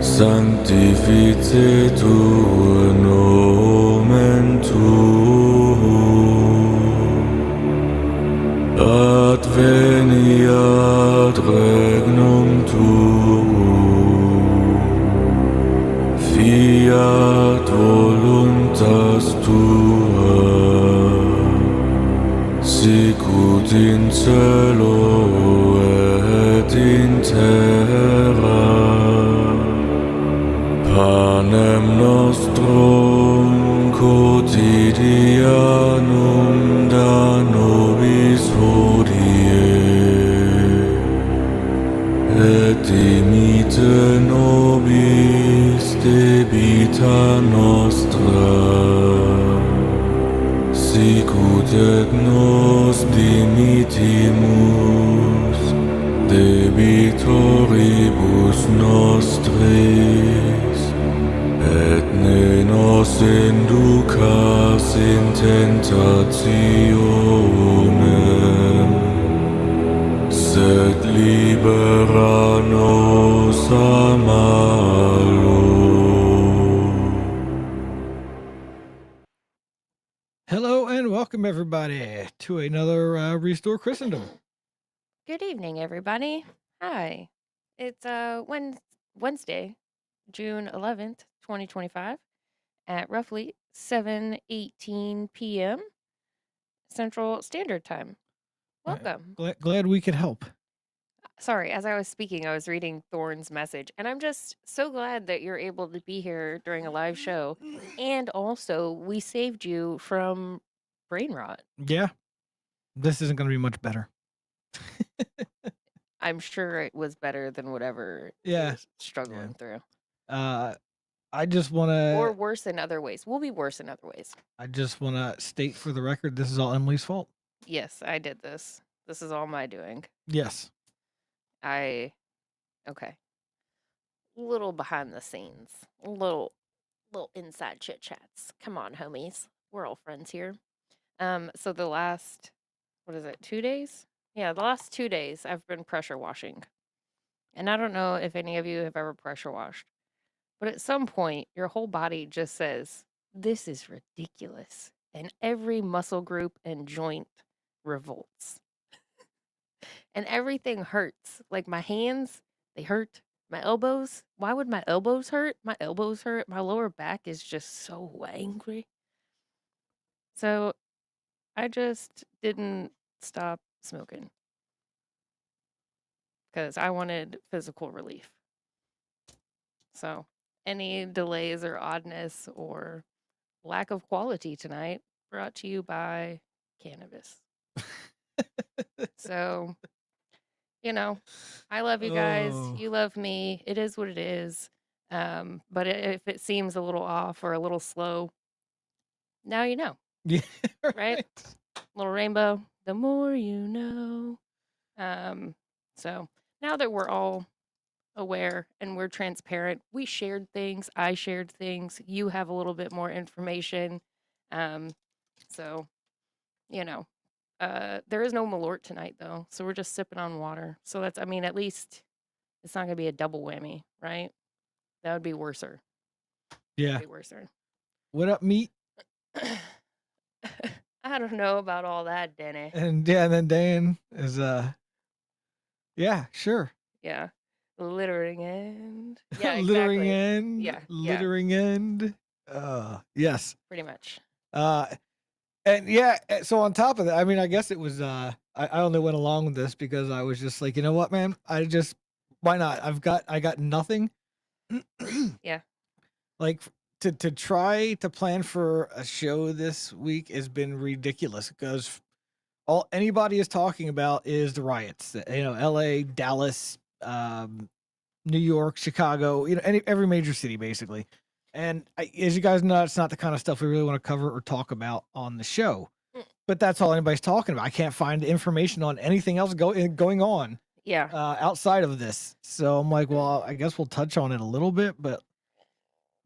Sanctificetur nomen tuum, adveniat regnum tuum, fiat voluntas tua, sicut in cielo et in terra. Panem nostrum quotidianum da nobis hodie, et dimitte nobis debita nostra, sicut et nos dimittimus debitoribus nostris, et ne nos inducas in tentationem, sed libera nos a malo. Hello and welcome everybody to another Restore Christendom. Good evening, everybody. Hi. It's Wednesday, June 11th, 2025, at roughly 7:18 p.m. Central Standard Time. Welcome. Glad we could help. Sorry, as I was speaking, I was reading Thorne's message, and I'm just so glad that you're able to be here during a live show. And also, we saved you from brain rot. Yeah, this isn't going to be much better. I'm sure it was better than whatever Yeah. you're struggling through. I just want to... Or worse in other ways. We'll be worse in other ways. I just want to state for the record, this is all Emily's fault. Yes, I did this. This is all my doing. Yes. Okay. Little behind the scenes. Little inside chit chats. Come on, homies. We're all friends here. So the last, 2 days? Yeah, the last 2 days I've been pressure washing. And I don't know if any of you have ever pressure washed, but at some point your whole body just says, this is ridiculous. And every muscle group and joint revolts. And everything hurts. Like my hands, they hurt. My elbows, why would my elbows hurt? My elbows hurt. My lower back is just so angry. So I just didn't stop smoking because I wanted physical relief. So any delays or oddness or lack of quality tonight brought to you by cannabis. So, I love you guys. Oh. You love me. It is what it is. But if it seems a little off or a little slow, now you know. Yeah. Right? Little rainbow. The more you know. So now that we're all aware and we're transparent, we shared things. I shared things. You have a little bit more information. So, there is no Malort tonight though, so we're just sipping on water. So that's, at least it's not gonna be a double whammy, right? That would be worser. Yeah. That'd be worser. What up, meat? I don't know about all that, Denny. And then Dan is yeah, sure. Yeah. Littering end. Yeah, exactly. Littering end. Yeah. Littering end. Yes. Pretty much. And yeah, so on top of that, I guess it was I only went along with this because I was just like, you know what, man? Why not? I got nothing. Yeah. Like to try to plan for a show this week has been ridiculous because all anybody is talking about is the riots. LA, Dallas, New York, Chicago, every major city basically. And as you guys know, it's not the kind of stuff we really want to cover or talk about on the show. But that's all anybody's talking about. I can't find information on anything else going on. Yeah. Outside of this. So I'm like, well, I guess we'll touch on it a little bit, but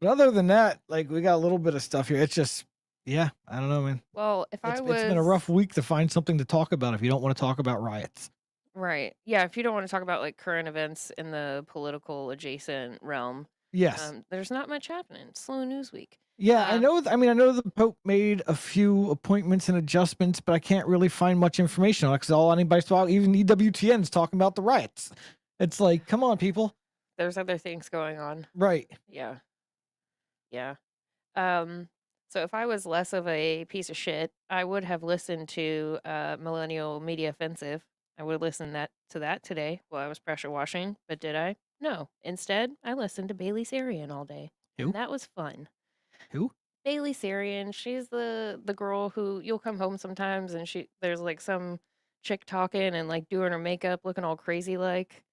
other than that, like we got a little bit of stuff here. It's just, yeah, I don't know, man. Well, it's been a rough week to find something to talk about if you don't want to talk about riots. Right. Yeah, if you don't want to talk about like current events in the political adjacent realm. Yes. There's not much happening. Slow news week. Yeah, I Um, know. I mean, I know the Pope made a few appointments and adjustments, but I can't really find much information on it because all anybody's talking, even EWTN's talking about the riots. It's like, come on, people. there's other things going on. Right. Yeah. Yeah. Um, so if I was less of a piece of shit, I would have listened to Millennial Media Offensive. I would listen to that today while I was pressure washing, but did I? No. Instead, I listened to Bailey Sarian all day, and Who? that was fun. Who? Bailey Sarian, she's the girl who you'll come home sometimes and there's like some chick talking and like doing her makeup, looking all crazy like.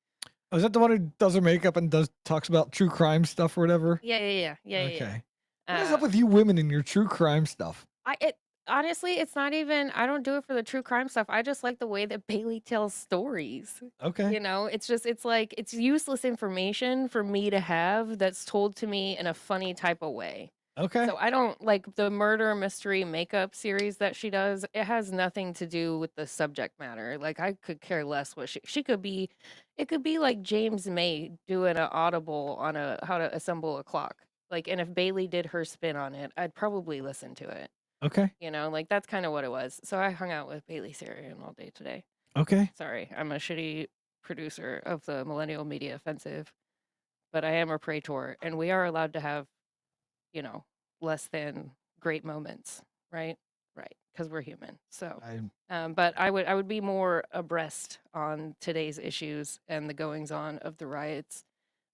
Oh, is that the one who does her makeup and talks about true crime stuff or whatever? Yeah. Okay. What is up with you women and your true crime stuff? It honestly, it's not even. I don't do it for the true crime stuff. I just like the way that Bailey tells stories. Okay. It's like it's useless information for me to have that's told to me in a funny type of way. Okay. So I don't like the murder mystery makeup series that she does. It has nothing to do with the subject matter. Like I could care less what she could be. It could be like James May doing an audible on a how to assemble a clock. Like, and if Bailey did her spin on it, I'd probably listen to it. Okay. Like that's kind of what it was. So I hung out with Bailey Sarian all day today. Okay. Sorry, I'm a shitty producer of the Millennial Media Offensive, but I am a praetor, and we are allowed to have, you know, less than great moments, right? Right, because we're human. So, but I would be more abreast on today's issues and the goings on of the riots,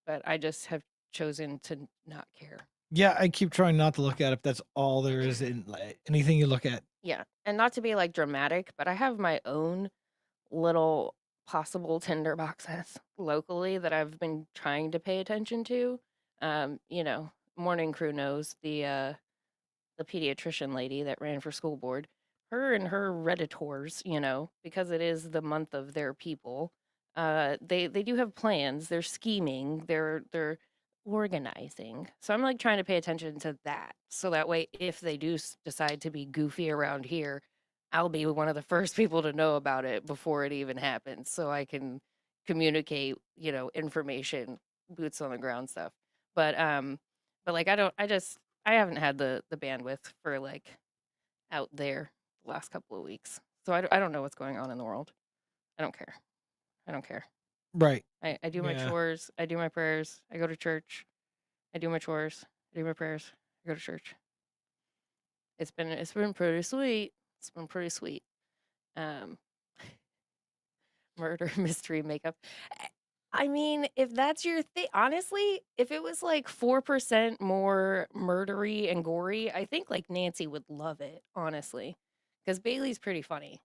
but I just have chosen to not care. Yeah, I keep trying not to look at it. If that's all there is in anything you look at. Yeah, and not to be like dramatic, but I have my own little possible tinderboxes locally that I've been trying to pay attention to. Morning Crew knows the pediatrician lady that ran for school board. Her and her Redditors, because it is the month of their people, they do have plans. They're scheming. They're organizing. So I'm like trying to pay attention to that. So that way, if they do decide to be goofy around here, I'll be one of the first people to know about it before it even happens. So I can communicate, information, boots on the ground stuff. But like I haven't had the bandwidth for like out there the last couple of weeks. So I don't know what's going on in the world. I don't care. I don't care. Right. I do my chores. I do my prayers. I go to church. I do my chores. I do my prayers. I go to church. It's been pretty sweet. It's been pretty sweet. Um, murder mystery makeup. I mean, if that's your thing, honestly, if it was like 4% more murdery and gory, I think like Nancy would love it, honestly, because Bailey's pretty funny.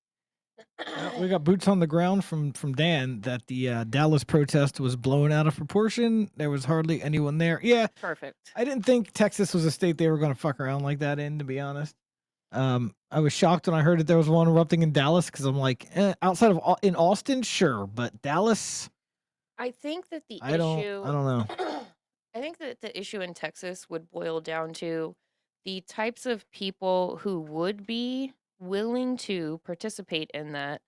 We got boots on the ground from Dan that the Dallas protest was blown out of proportion. There was hardly anyone there. Yeah, Perfect. I didn't think Texas was a state they were going to fuck around like that in, to be honest. I was shocked when I heard that there was one erupting in Dallas because I'm like, outside of in Austin, sure, but Dallas, I think that the I don't know. I think that the issue in Texas would boil down to the types of people who would be willing to participate in that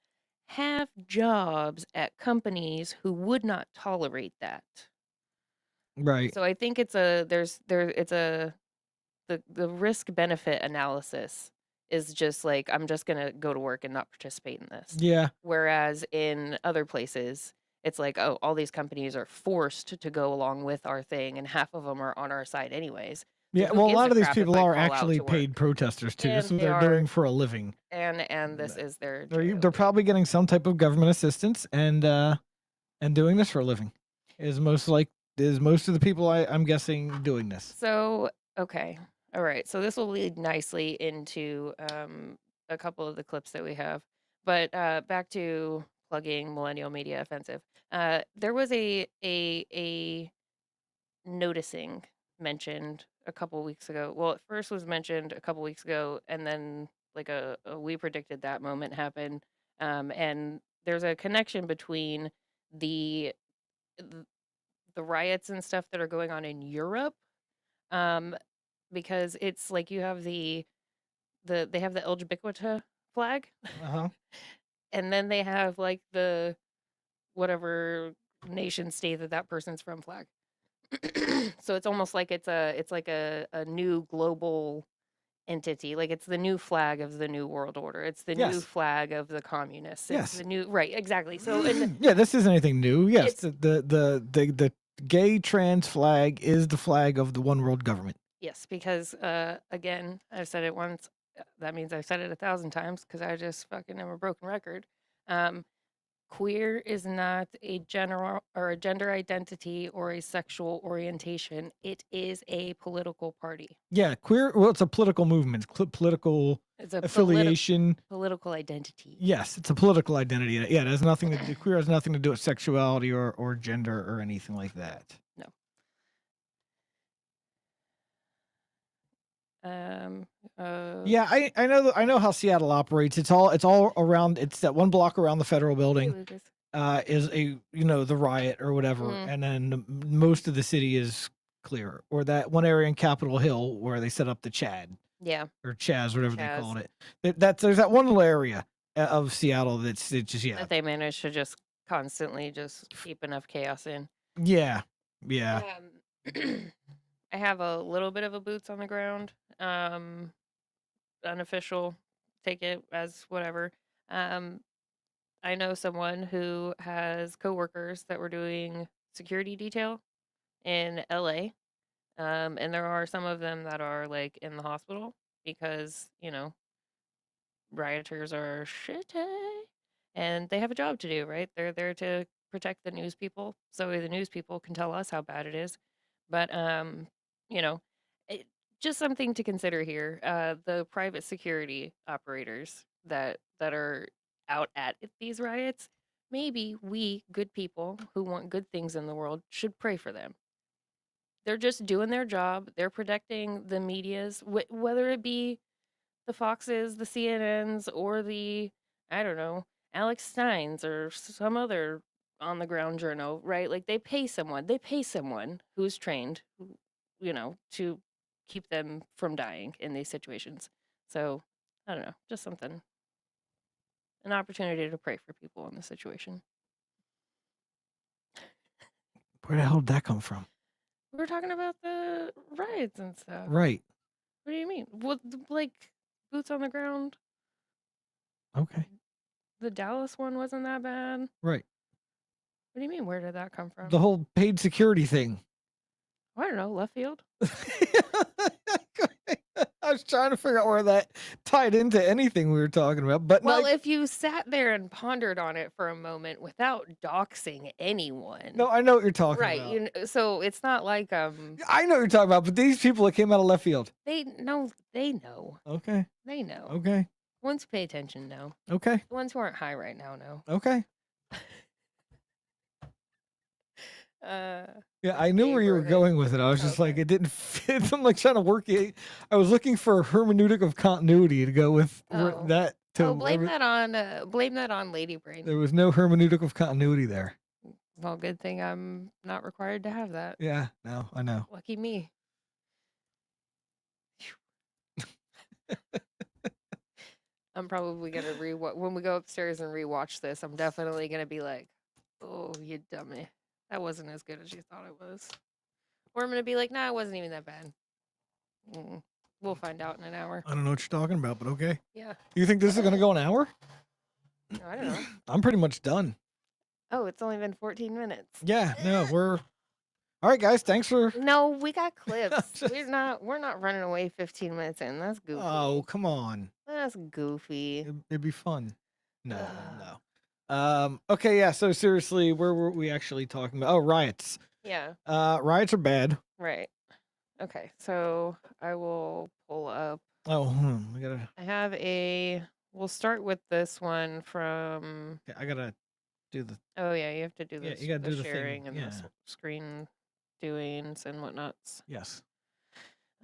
have jobs at companies who would not tolerate that. Right. So I think it's a there's there it's a the risk benefit analysis is just like I'm just going to go to work and not participate in this. Yeah. Whereas in other places it's like, oh, all these companies are forced to go along with our thing and half of them are on our side anyways. Yeah, who well, a gives lot of these crap if people I are call out actually to work? paid protesters too. This is And what they they're are, doing for a living. and this is their They're job. probably getting some type of government assistance and doing this for a living. Is most of the people I'm guessing doing this. So, okay. All right. So this will lead nicely into a couple of the clips that we have. But back to plugging Millennial Media Offensive. There was a noticing mentioned a couple weeks ago. Well, it first was mentioned a couple weeks ago, and then like we predicted that moment happened. And there's a connection between the the riots and stuff that are going on in Europe, because it's like you have they have the LGBT flag, Uh-huh. and then they have like the whatever nation state that person's from flag. So it's almost like it's like a new global entity. Like it's the new flag of the new world order. It's the new Yes. flag of the communists. It's Yes. the new right, exactly. So and Yeah, this isn't anything new. Yes, it's the gay trans flag is the flag of the one world government. yes, because again, I've said it once. That means I've said it 1,000 times because I just fucking am a broken record. Um, Queer is not a general or a gender identity or a sexual orientation. It is a political party. Yeah, queer. Well, it's a political movement, political It's a affiliation. political identity. Yes, it's a political identity. Yeah, it has nothing to do. Queer has nothing to do with sexuality or gender or anything like that. No. Um. Yeah, I know how Seattle operates. It's all around. It's that one block around the federal Hey, building. Lucas. Is the riot or whatever, Mhm. and then most of the city is clear, or that one area in Capitol Hill where they set up the Chad Yeah. or Chaz, whatever they Chaz. called it. There's that one little area of Seattle that's it's just That they managed to just constantly just keep enough chaos in. yeah. I have a little bit of a boots on the ground, unofficial, take it as whatever. I know someone who has coworkers that were doing security detail in LA. And there are some of them that are like in the hospital because, rioters are shitty and they have a job to do, right? They're there to protect the news people so the news people can tell us how bad it is. But you know, it, just something to consider here. The private security operators that are out at these riots, maybe we good people who want good things in the world should pray for them. They're just doing their job. They're protecting the medias, whether it be the Foxes, the CNNs, or the, I don't know, Alex Steins or some other on the ground journal, right? Like they pay someone who's trained, to keep them from dying in these situations. So I don't know, just something, an opportunity to pray for people in this situation. Where the hell did that come from? We were talking about the riots and stuff. Right. What do you mean? What, like, boots on the ground? Okay. The Dallas one wasn't that bad. Right. What do you mean? Where did that come from? The whole paid security thing. I don't know. Left field. I was trying to figure out where that tied into anything we were talking about, but Well, if you sat there and pondered on it for a moment without doxing anyone, no, I know what you're talking right? about. So it's not like I know what you're talking about, but these people that came out of left field. they know. Okay. They know. Okay. The ones who pay attention know. Okay. The ones who aren't high right now know. Okay. Yeah, I knew where you were going with it. I was just like, it didn't fit. I'm like trying to work it. I was looking for a hermeneutic of continuity to go with that. Blame that on Lady Brain. There was no hermeneutic of continuity there. Well, good thing I'm not required to have that. Yeah, no, I know. Lucky me. I'm probably gonna when we go upstairs and rewatch this. I'm definitely gonna be like, "Oh, you dummy, that wasn't as good as you thought it was," or I'm gonna be like, "Nah, it wasn't even that bad." We'll find out in an hour. I don't know what you're talking about, but okay. Yeah. You think this is gonna go an hour? No, I don't know. I'm pretty much done. Oh, it's only been 14 minutes. Yeah, no, we're all right, guys. Thanks for. No, we got clips. We're not running away 15 minutes in. That's goofy. Oh, come on. That's goofy. It'd be fun. No. Okay, yeah. So seriously, where were we actually talking about? Oh, riots. Yeah. Riots are bad. Right. Okay, so I will pull up. Oh, we gotta. I have a. We'll start with this one from. Okay, I gotta do the. Oh yeah, you have to do Yeah, this. you gotta do the sharing thing. and the screen doings and whatnots. Yes.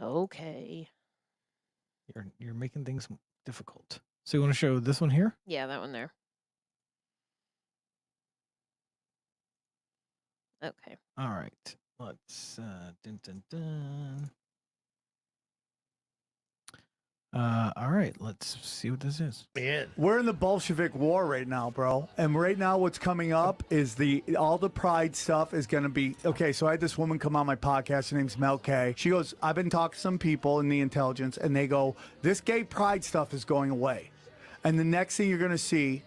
Okay. You're making things difficult. So you want to show this one here? Yeah, that one there. Okay. All right. Let's dun dun dun. All right, let's see what this is. Man. We're in the Bolshevik War right now, bro. And right now what's coming up is all the pride stuff is going to be... Okay, so I had this woman come on my podcast. Her name's Mel K. She goes, I've been talking to some people in the intelligence, and they go, this gay pride stuff is going away. And the next thing you're going to see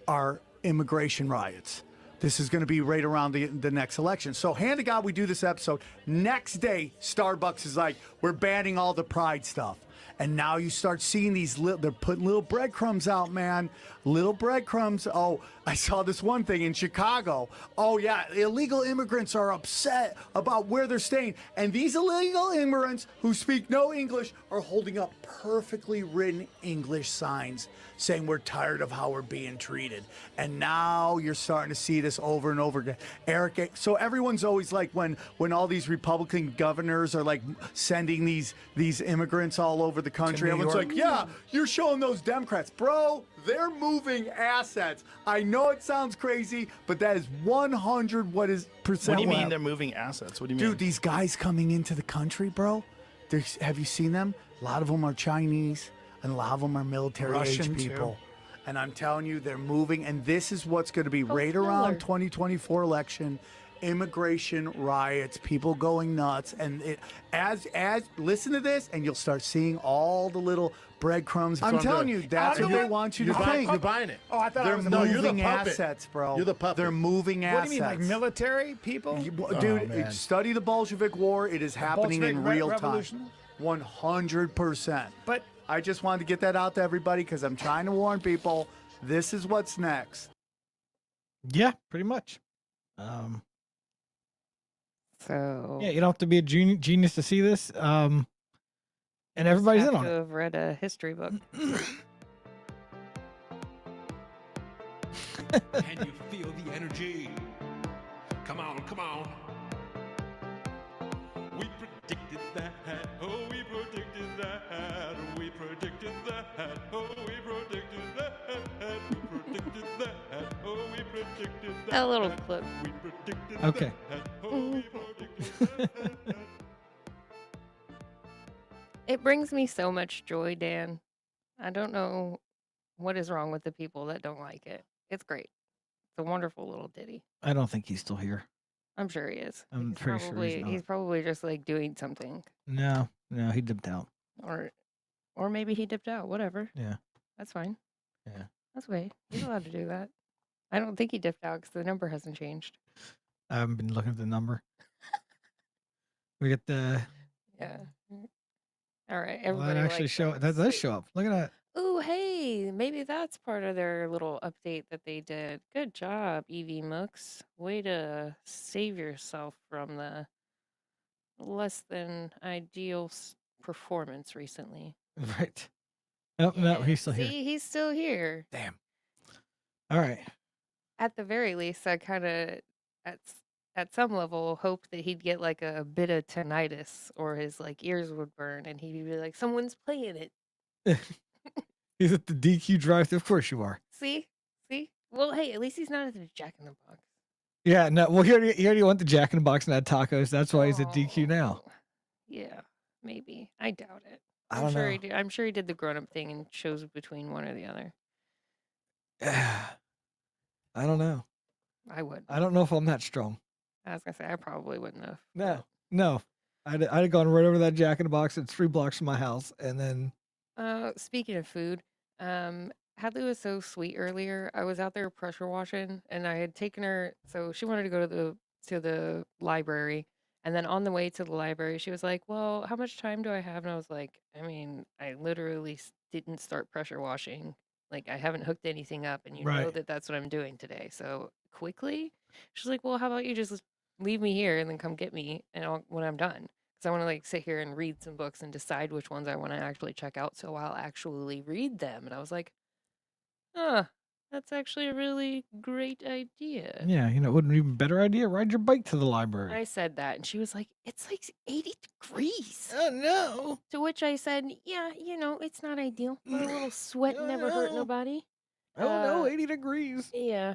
are immigration riots. This is going to be right around the next election. So, hand to God, we do this episode. Next day, Starbucks is like, we're banning all the pride stuff. And now you start seeing these they're putting little breadcrumbs out, man. Little breadcrumbs. Oh, I saw this one thing in Chicago. Oh, yeah, illegal immigrants are upset about where they're staying. And these illegal immigrants who speak no English are holding up perfectly written English signs saying we're tired of how we're being treated. And now you're starting to see this over and over again. Eric, so everyone's always like when all these Republican governors are like sending these immigrants all over the country, everyone's like, yeah, you're showing those Democrats. Bro, they're moving assets. I know it sounds crazy, but that is 100 What do you mean they're moving assets? What do you mean? Dude, these guys coming into the country, bro, have you seen them? A lot of them are Chinese, and a lot of them are military-age Russian, people. too. And I'm telling you, they're moving, and this is what's going to be right killer. around 2024 election. Immigration riots, people going nuts, and as listen to this, and you'll start seeing all the little breadcrumbs. I'm telling you, that's what they want you to think. You're buying it. Oh, I thought They're I was moving you're the puppet. assets, bro. You're the puppet. They're moving assets. What do you mean, like military people? Dude, man. study the Bolshevik War. It is happening Bolshevik in real revolution? time. 100%. But I just wanted to get that out to everybody because I'm trying to warn people. This is what's next. Yeah, pretty much. So Yeah, you don't have to be a genius to see this. And everybody's in have on to it. have read a history book. Can you feel the energy? Come on, come on. We predicted that. Oh, we predicted that. We predicted that. Oh, we predicted that. We predicted that. Oh, we predicted that. A little clip. We predicted Okay. that. Oh, we predicted that. It brings me so much joy, Dan. I don't know what is wrong with the people that don't like it. It's great. It's a wonderful little ditty. I don't think he's still here. I'm sure he is. I'm He's pretty sure probably he's not. he's probably just like doing something, No, he dipped out. or maybe he dipped out. Whatever. Yeah. That's fine. Yeah. That's okay. He's allowed to do that. I don't think he dipped out because the number hasn't changed. I haven't been looking at the number. We get the. Yeah. All right. Well, Everybody that actually likes show. That does show up. Look at that. Oh, hey, maybe that's part of their little update that they did. Good job, EV Mooks. Way to save yourself from the less than ideal performance recently. Right. Oh, no, Yeah. he's still here. See, he's still here. Damn. All right. At the very least, I kind of, at some level, hoped that he'd get like a bit of tinnitus or his like ears would burn and he'd be like, someone's playing it. He's at the DQ drive. Of course you are. See? Well, hey, at least he's not at the Jack in the Box. Yeah. No. Well, he already went to Jack in the Box and had tacos. That's why he's at DQ now. Oh, yeah, maybe. I doubt it. I I'm don't sure know. he did. I'm sure he did the grown-up thing and chose between one or the other. I don't know. I would. I don't know if I'm that strong. I was gonna say I probably wouldn't have. No. I'd have gone right over that Jack in the Box. It's 3 blocks from my house, and then Speaking of food, Hadley was so sweet earlier. I was out there pressure washing, and I had taken her. So she wanted to go to the library, and then on the way to the library, she was like, "Well, how much time do I have?" And I was like, "I mean, I literally didn't start pressure washing. Like, I haven't hooked anything up, and you know Right. that that's what I'm doing today. So quickly." She's like, "Well, how about you just leave me here and then come get me and when I'm done." Because I want to like sit here and read some books and decide which ones I want to actually check out. So I'll actually read them. And I was like, that's actually a really great idea. yeah, it wouldn't be an even better idea. Ride your bike to the library. I said that, and she was like, "It's like 80 degrees." Oh no. To which I said, "Yeah, it's not ideal. But a little sweat Oh, never hurt no. nobody." Oh no, Uh, 80 degrees. Yeah.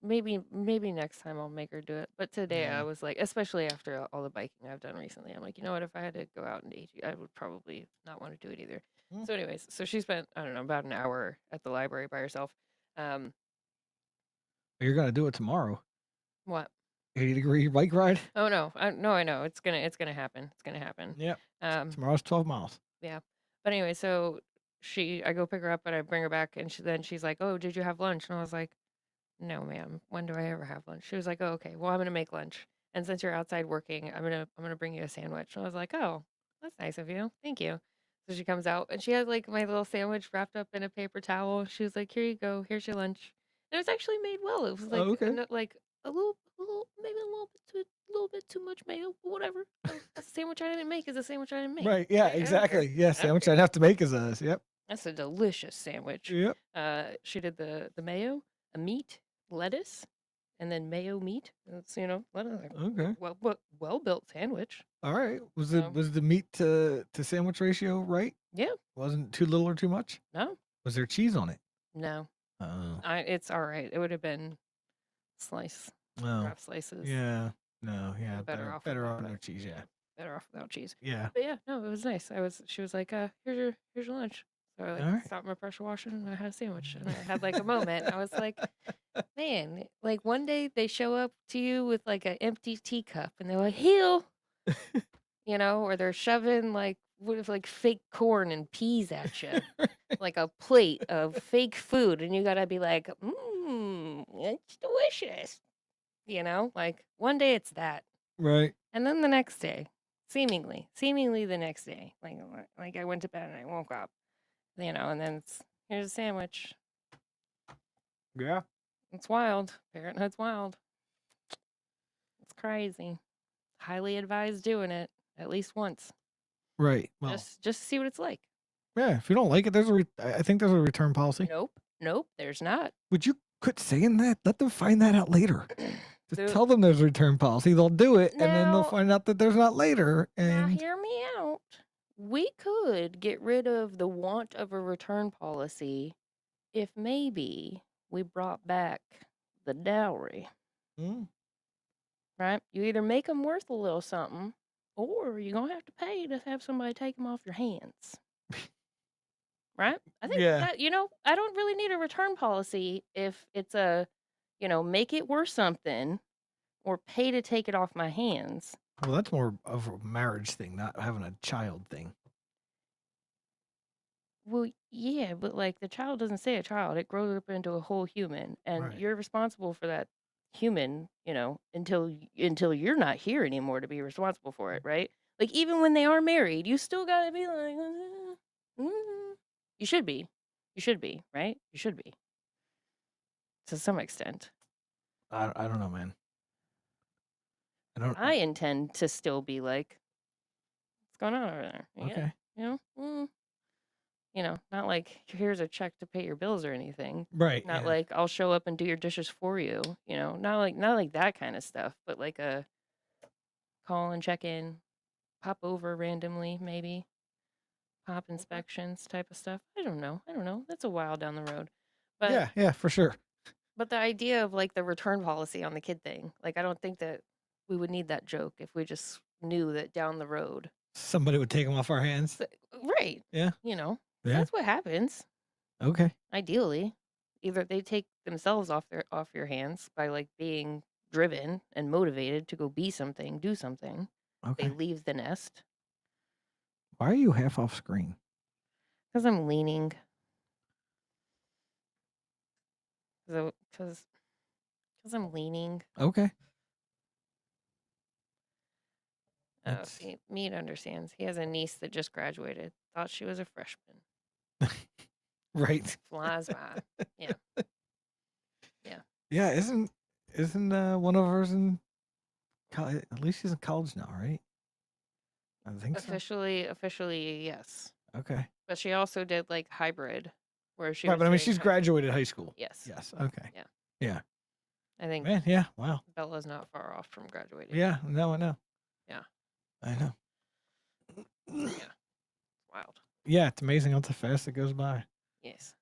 maybe next time I'll make her do it. But today Yeah. I was like, especially after all the biking I've done recently, I'm like, you know what? If I had to go out and date you, I would probably not want to do it either. Mm. So, anyways, so she spent I don't know about an hour at the library by herself. You're gonna do it tomorrow. What? 80-degree bike ride. Oh no, I know it's gonna happen. It's gonna happen. Yep. Um, Tomorrow's 12 miles. yeah. But anyway, so I go pick her up and I bring her back, and then she's like, "Oh, did you have lunch?" And I was like, "No, ma'am. When do I ever have lunch?" She was like, "Oh, okay. Well, I'm gonna make lunch, and since you're outside working, I'm gonna bring you a sandwich." And I was like, "Oh, that's nice of you. Thank you." So she comes out and she had like my little sandwich wrapped up in a paper towel. She was like, "Here you go. Here's your lunch." And it was actually made well. It was like Oh, okay. like maybe a little bit too much mayo, but whatever. That's a sandwich I didn't make. Is a sandwich I didn't make. Right. Yeah. Right? I don't care. Exactly. Yeah. I don't Sandwich care. I'd have to make is us. Yep. That's a delicious sandwich. Yep. She did the mayo, a meat, lettuce, and then mayo meat. It's Okay. well built sandwich. All right. Was So the meat to sandwich ratio right? yeah, Wasn't too little or too much? no, Was there cheese on it? no, Oh. it's all right. It would have been Oh. rough slices. Yeah. No. Yeah. Better off Better without off no it. cheese. Yeah. Better off without cheese. Yeah. But yeah, no, it was nice. She was like, here's your lunch. So I All right. stopped my pressure washer and I had a sandwich and I had like a moment. I was like, man, like one day they show up to you with like an empty teacup and they're like, heal, or they're shoving like with like fake corn and peas at you, like a plate of fake food, and you gotta be like, it's delicious, like one day it's that, Right. and then the next day, seemingly the next day, like I went to bed and I woke up, and then here's a sandwich. Yeah. It's wild. Parenthood's wild. It's crazy. Highly advise doing it at least once. Right. Well. Just to see what it's like. Yeah. If you don't like it, I think there's a return policy. Nope, there's not. Would you quit saying that? Let them find that out later. Just Dude. tell them there's a return policy. They'll do it, and then they'll Now- find out that there's not later. Now And hear me out. We could get rid of the want of a return policy if maybe we brought back the dowry, Mm, right? You either make them worth a little something, or you're gonna have to pay to have somebody take them off your hands. Right? I think Yeah. that, I don't really need a return policy if it's make it worth something or pay to take it off my hands. well, that's more of a marriage thing, not having a child thing. Well, yeah, but like the child doesn't stay a child. It grows up into a whole human, and Right. you're responsible for that human, until you're not here anymore to be responsible for it, right? Like even when they are married, you still got to be like you should be. You should be, right? You should be. To some extent. I don't know, man. I don't. I intend to still be like, what's going on over there? Okay. Not like here's a check to pay your bills or anything. Right. Not yeah. like I'll show up and do your dishes for you. Not like that kind of stuff, but like a call and check in, pop over randomly, maybe pop inspections type of stuff. I don't know. That's a while down the road. But Yeah. Yeah. For sure. But the idea of like the return policy on the kid thing, like I don't think that we would need that joke if we just knew that down the road. Somebody would take them off our hands. Right. Yeah. Yeah. Yeah. That's what happens. Okay. Ideally, either they take themselves off your hands by like being driven and motivated to go be something, do something. Okay. They leave the nest. Why are you half off screen? Because I'm leaning. Because I'm leaning. Okay. Oh, That's- see, Mead understands. He has a niece that just graduated. Thought she was a freshman. Right. Flies by. Yeah. Yeah. Isn't one of hers in college? At least she's in college now, right? I think so. Officially, yes. Okay. But she also did like hybrid, where she. Right, was but I mean, doing she's hybrid. graduated high school. Yes. Yes. Okay. I think Man. Yeah. Wow. Bella's not far off from graduating. Yeah. Now I know. Yeah. I know. Yeah. Wild. Yeah. It's amazing how fast it goes by. Yes.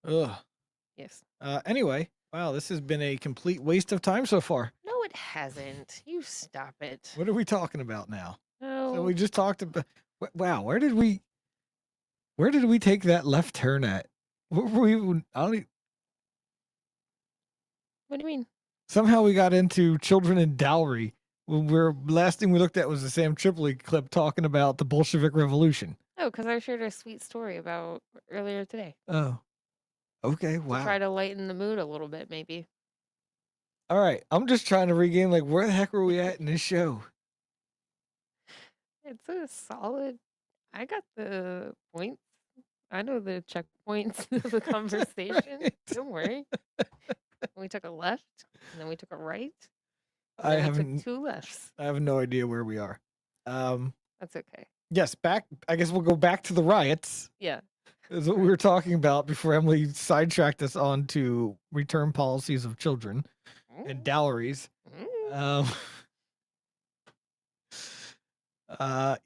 Ugh. Yes. Anyway, Wow, this has been a complete waste of time so far. No, it hasn't. You stop it. What are we talking about now? So No. we just talked about. Wow, where did we take that left turn at? What were we? I don't. What do you mean? Somehow we got into children and dowry. When we're last thing we looked at was the Sam Tripoli clip talking about the Bolshevik Revolution. Oh, because I shared a sweet story about earlier today. Oh, okay, To wow. try to lighten the mood a little bit, maybe. All right, I'm just trying to regain like where the heck were we at in this show? It's a solid. I got the points. I know the checkpoints of the conversation. Right. Don't worry. We took a left, and then we took a right, and I then we haven't. took 2 lefts. I have no idea where we are. That's okay. Yes, back. I guess we'll go back to the riots. Yeah. Is what we were talking about before Emily sidetracked us on to return policies of children and dowries. Mm.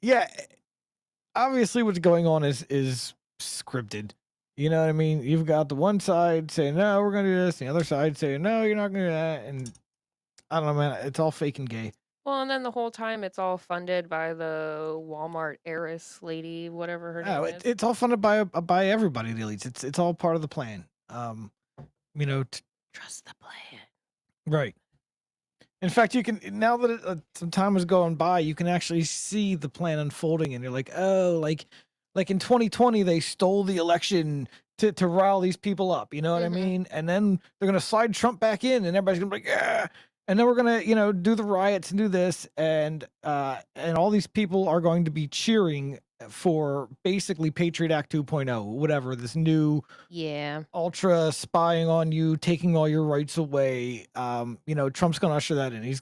Yeah, obviously what's going on is scripted. You know what I mean? You've got the one side saying, no, we're going to do this. And the other side saying, no, you're not going to do that. And I don't know, man. It's all fake and gay. Well, and then the whole time it's all funded by the Walmart heiress lady, whatever her name is. It's all funded by everybody, the elites. It's all part of the plan. You know, Trust the plan. right. In fact, you can, now that some time has gone by, you can actually see the plan unfolding, and you're like, oh, like in 2020, they stole the election to rile these people up. You know what I mean? And then they're gonna slide Trump back in, and everybody's gonna be like, yeah. And then we're gonna, do the riots and do this, and all these people are going to be cheering for basically Patriot Act 2.0, whatever, this new ultra spying on you, taking all your rights away. Trump's gonna usher that in. He's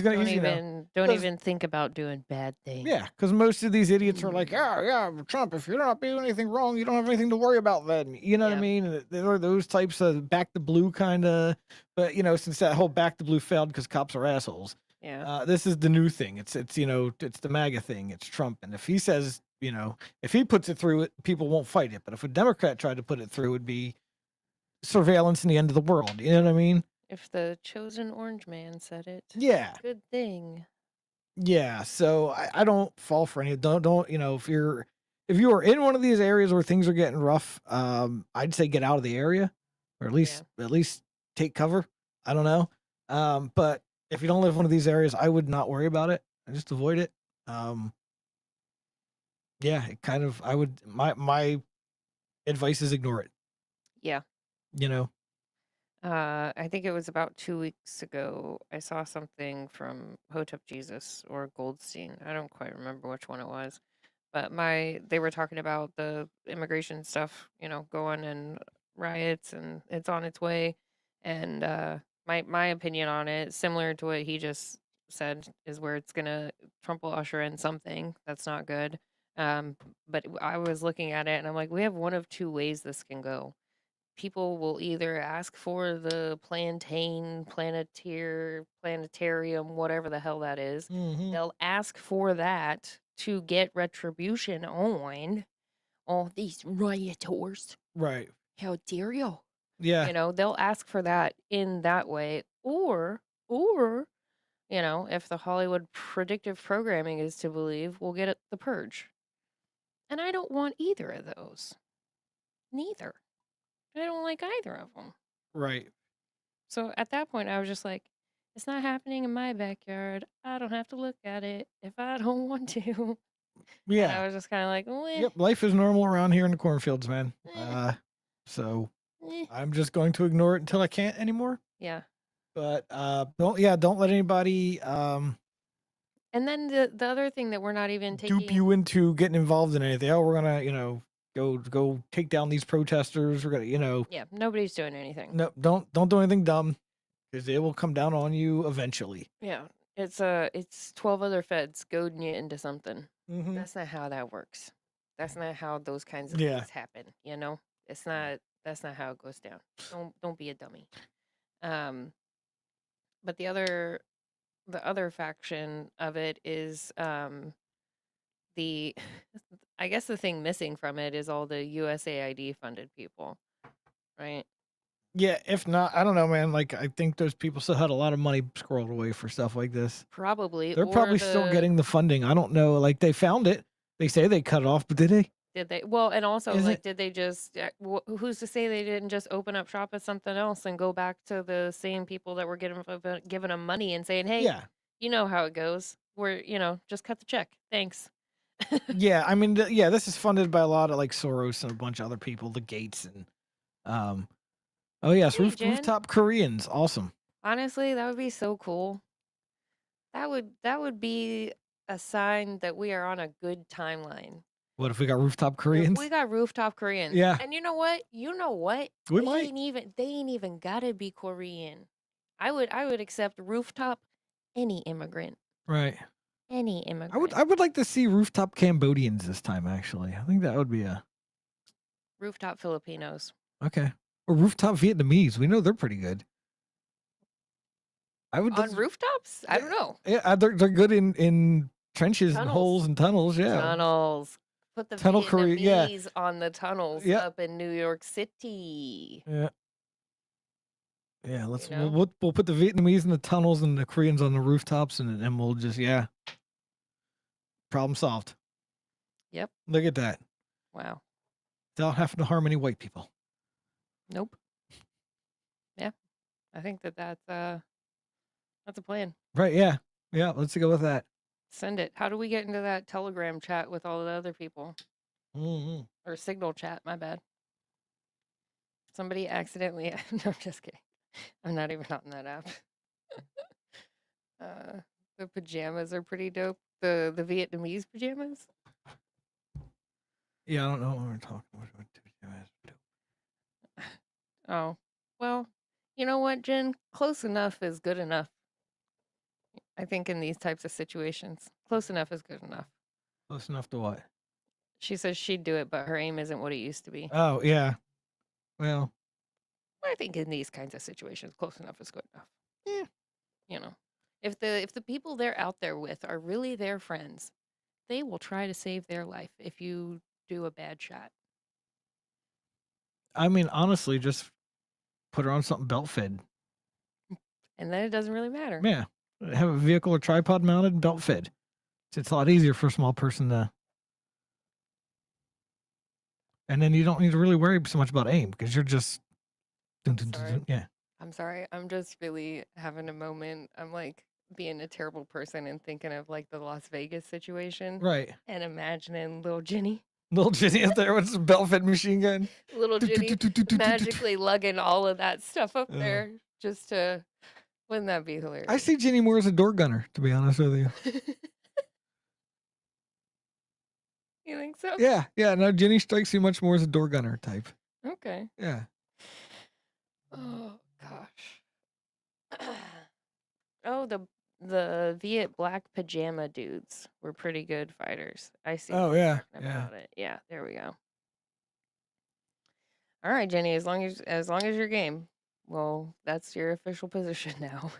gonna Don't even think about doing bad things. yeah, because most of these idiots are like, yeah, Trump, if you're not doing anything wrong, you don't have anything to worry about then. You know what I mean? And there are those types of back to blue kind of, but since that whole back to blue failed because cops are assholes. Yeah. This is the new thing. It's it's the MAGA thing. It's Trump. And if he says, if he puts it through, people won't fight it. But if a Democrat tried to put it through, it'd be surveillance and the end of the world. You know what I mean? If the chosen orange man said it. Yeah. Good thing. Yeah, so I don't fall for any. Don't if you are in one of these areas where things are getting rough, I'd say get out of the area, or at least take cover. I don't know, but if you don't live in one of these areas, I would not worry about it. I just avoid it. Yeah, it kind of. I would my advice is ignore it. Yeah. I think it was about 2 weeks ago. I saw something from Hotep Jesus or Goldstein. I don't quite remember which one it was, but they were talking about the immigration stuff, going and riots, and it's on its way. And my opinion on it, similar to what he just said, is where Trump will usher in something that's not good. But I was looking at it and I'm like, we have one of 2 ways this can go. People will either ask for the planetarium, whatever the hell that is. They'll ask for that to get retribution on all these rioters. Right. How dare you? Yeah. They'll ask for that in that way. Or, if the Hollywood predictive programming is to believe, we'll get the purge. And I don't want either of those. Neither. I don't like either of them. Right. So at that point, I was just like, it's not happening in my backyard. I don't have to look at it if I don't want to. Yeah. And I was just kind of like, well, Yep, life is normal around here in the cornfields, man. So I'm just going to ignore it until I can't anymore. Yeah. But don't let anybody and then the other thing that we're not even taking dupe you into getting involved in anything. Oh, we're gonna, go take down these protesters. We're gonna, Yeah, nobody's doing anything. No, don't do anything dumb, because it will come down on you eventually. Yeah. It's 12 other feds goading you into something. Mm-hmm. That's not how that works. That's not how those kinds of things happen. It's not. That's not how it goes down. Don't be a dummy. But the other faction of it is I guess the thing missing from it is all the USAID funded people, right? Yeah, if not, I don't know, man. Like, I think those people still had a lot of money squirreled away for stuff like this. Probably. They're Or probably still getting the funding. I don't know. Like, they found it. They say they cut it off, but did they? Did they? Well, and also, Is like, it? did they just? Who's to say they didn't just open up shop at something else and go back to the same people that were giving them money and saying, "Hey, Yeah. you know how it goes. We're, just cut the check. Thanks." Yeah. I mean, yeah, this is funded by a lot of like Soros and a bunch of other people, the Gates and, oh, yes, Hey, Jen. rooftop Koreans. Awesome. Honestly, that would be so cool. That would be a sign that we are on a good timeline. What if we got rooftop If Koreans? we got rooftop Koreans. Yeah. And you know what? We They might. ain't even gotta be Korean. I would accept rooftop any immigrant. Right. Any immigrant. I would like to see rooftop Cambodians this time, actually. I think that would be a Rooftop Filipinos. okay. Or rooftop Vietnamese. We know they're pretty good. I would On rooftops? I don't know. Yeah, they're good in trenches and Tunnels. holes and tunnels. Yeah. Tunnels. Put the Tunnel Korea, yeah. Vietnamese on the tunnels Yeah. up in New York City. Yeah. Yeah, You know? we'll put the Vietnamese in the tunnels and the Koreans on the rooftops, and then we'll just problem solved. Yep. Look at that. Wow. Without having to harm any white people. Nope. Yeah. I think that's a plan. Right? Yeah. Yeah. Let's go with that. Send it. How do we get into that Telegram chat with all the other people? Mm-hmm. Or Signal chat, my bad. Somebody accidentally no, I'm just kidding. I'm not even on that app. The pajamas are pretty dope. The Vietnamese pajamas. Yeah, I don't know what we're talking about. Oh. Well, you know what, Jen? Close enough is good enough. I think in these types of situations, close enough is good enough. Close enough to what? She says she'd do it, but her aim isn't what it used to be. Oh, yeah. Well, I think in these kinds of situations, close enough is good enough. Yeah. You know, if the people they're out there with are really their friends, they will try to save their life if you do a bad shot. I mean, honestly, just put her on something belt fed. And then it doesn't really matter. Yeah. Have a vehicle or tripod mounted and belt fed. It's a lot easier for a small person to. And then you don't need to really worry so much about aim because you're just. Yeah. I'm sorry. I'm just really having a moment. I'm like being a terrible person and thinking of like the Las Vegas situation. Right. And imagining little Jenny. Little Jenny up there with his belt fed machine gun. Little Jenny magically lugging all of that stuff up there just to. Wouldn't that be hilarious? I see Jenny more as a door gunner, to be honest with you. You think so? Yeah. Yeah. No, Jenny strikes you much more as a door gunner type. Okay. Yeah. Oh gosh. Oh, the Viet black pajama dudes were pretty good fighters. I see. Oh, what you're yeah. talking Yeah. about it. Yeah, there we go. All right, Jenny, as long as you're game. Well, that's your official position now.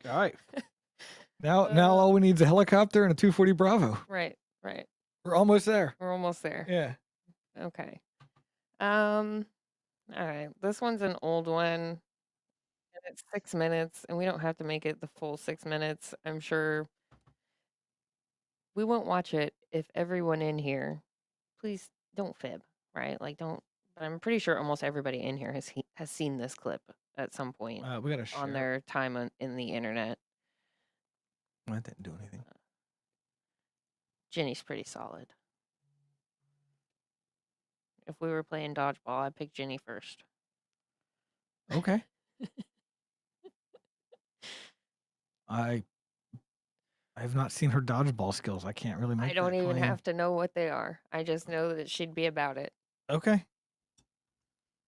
All right. Now all we need is a helicopter and a 240 Bravo. Right. We're almost there. We're almost there. Yeah. Okay. All right. This one's an old one. And it's 6 minutes, and we don't have to make it the full 6 minutes. I'm sure we won't watch it if everyone in here, please don't fib, right? Like don't. But I'm pretty sure almost everybody in here has seen this clip at some point We got to share. on their time in the internet. I didn't do anything. Jenny's pretty solid. If we were playing dodgeball, I'd pick Jenny first. Okay. I have not seen her dodgeball skills. I can't really make I don't that even claim. have to know what they are. I just know that she'd be about it. Okay.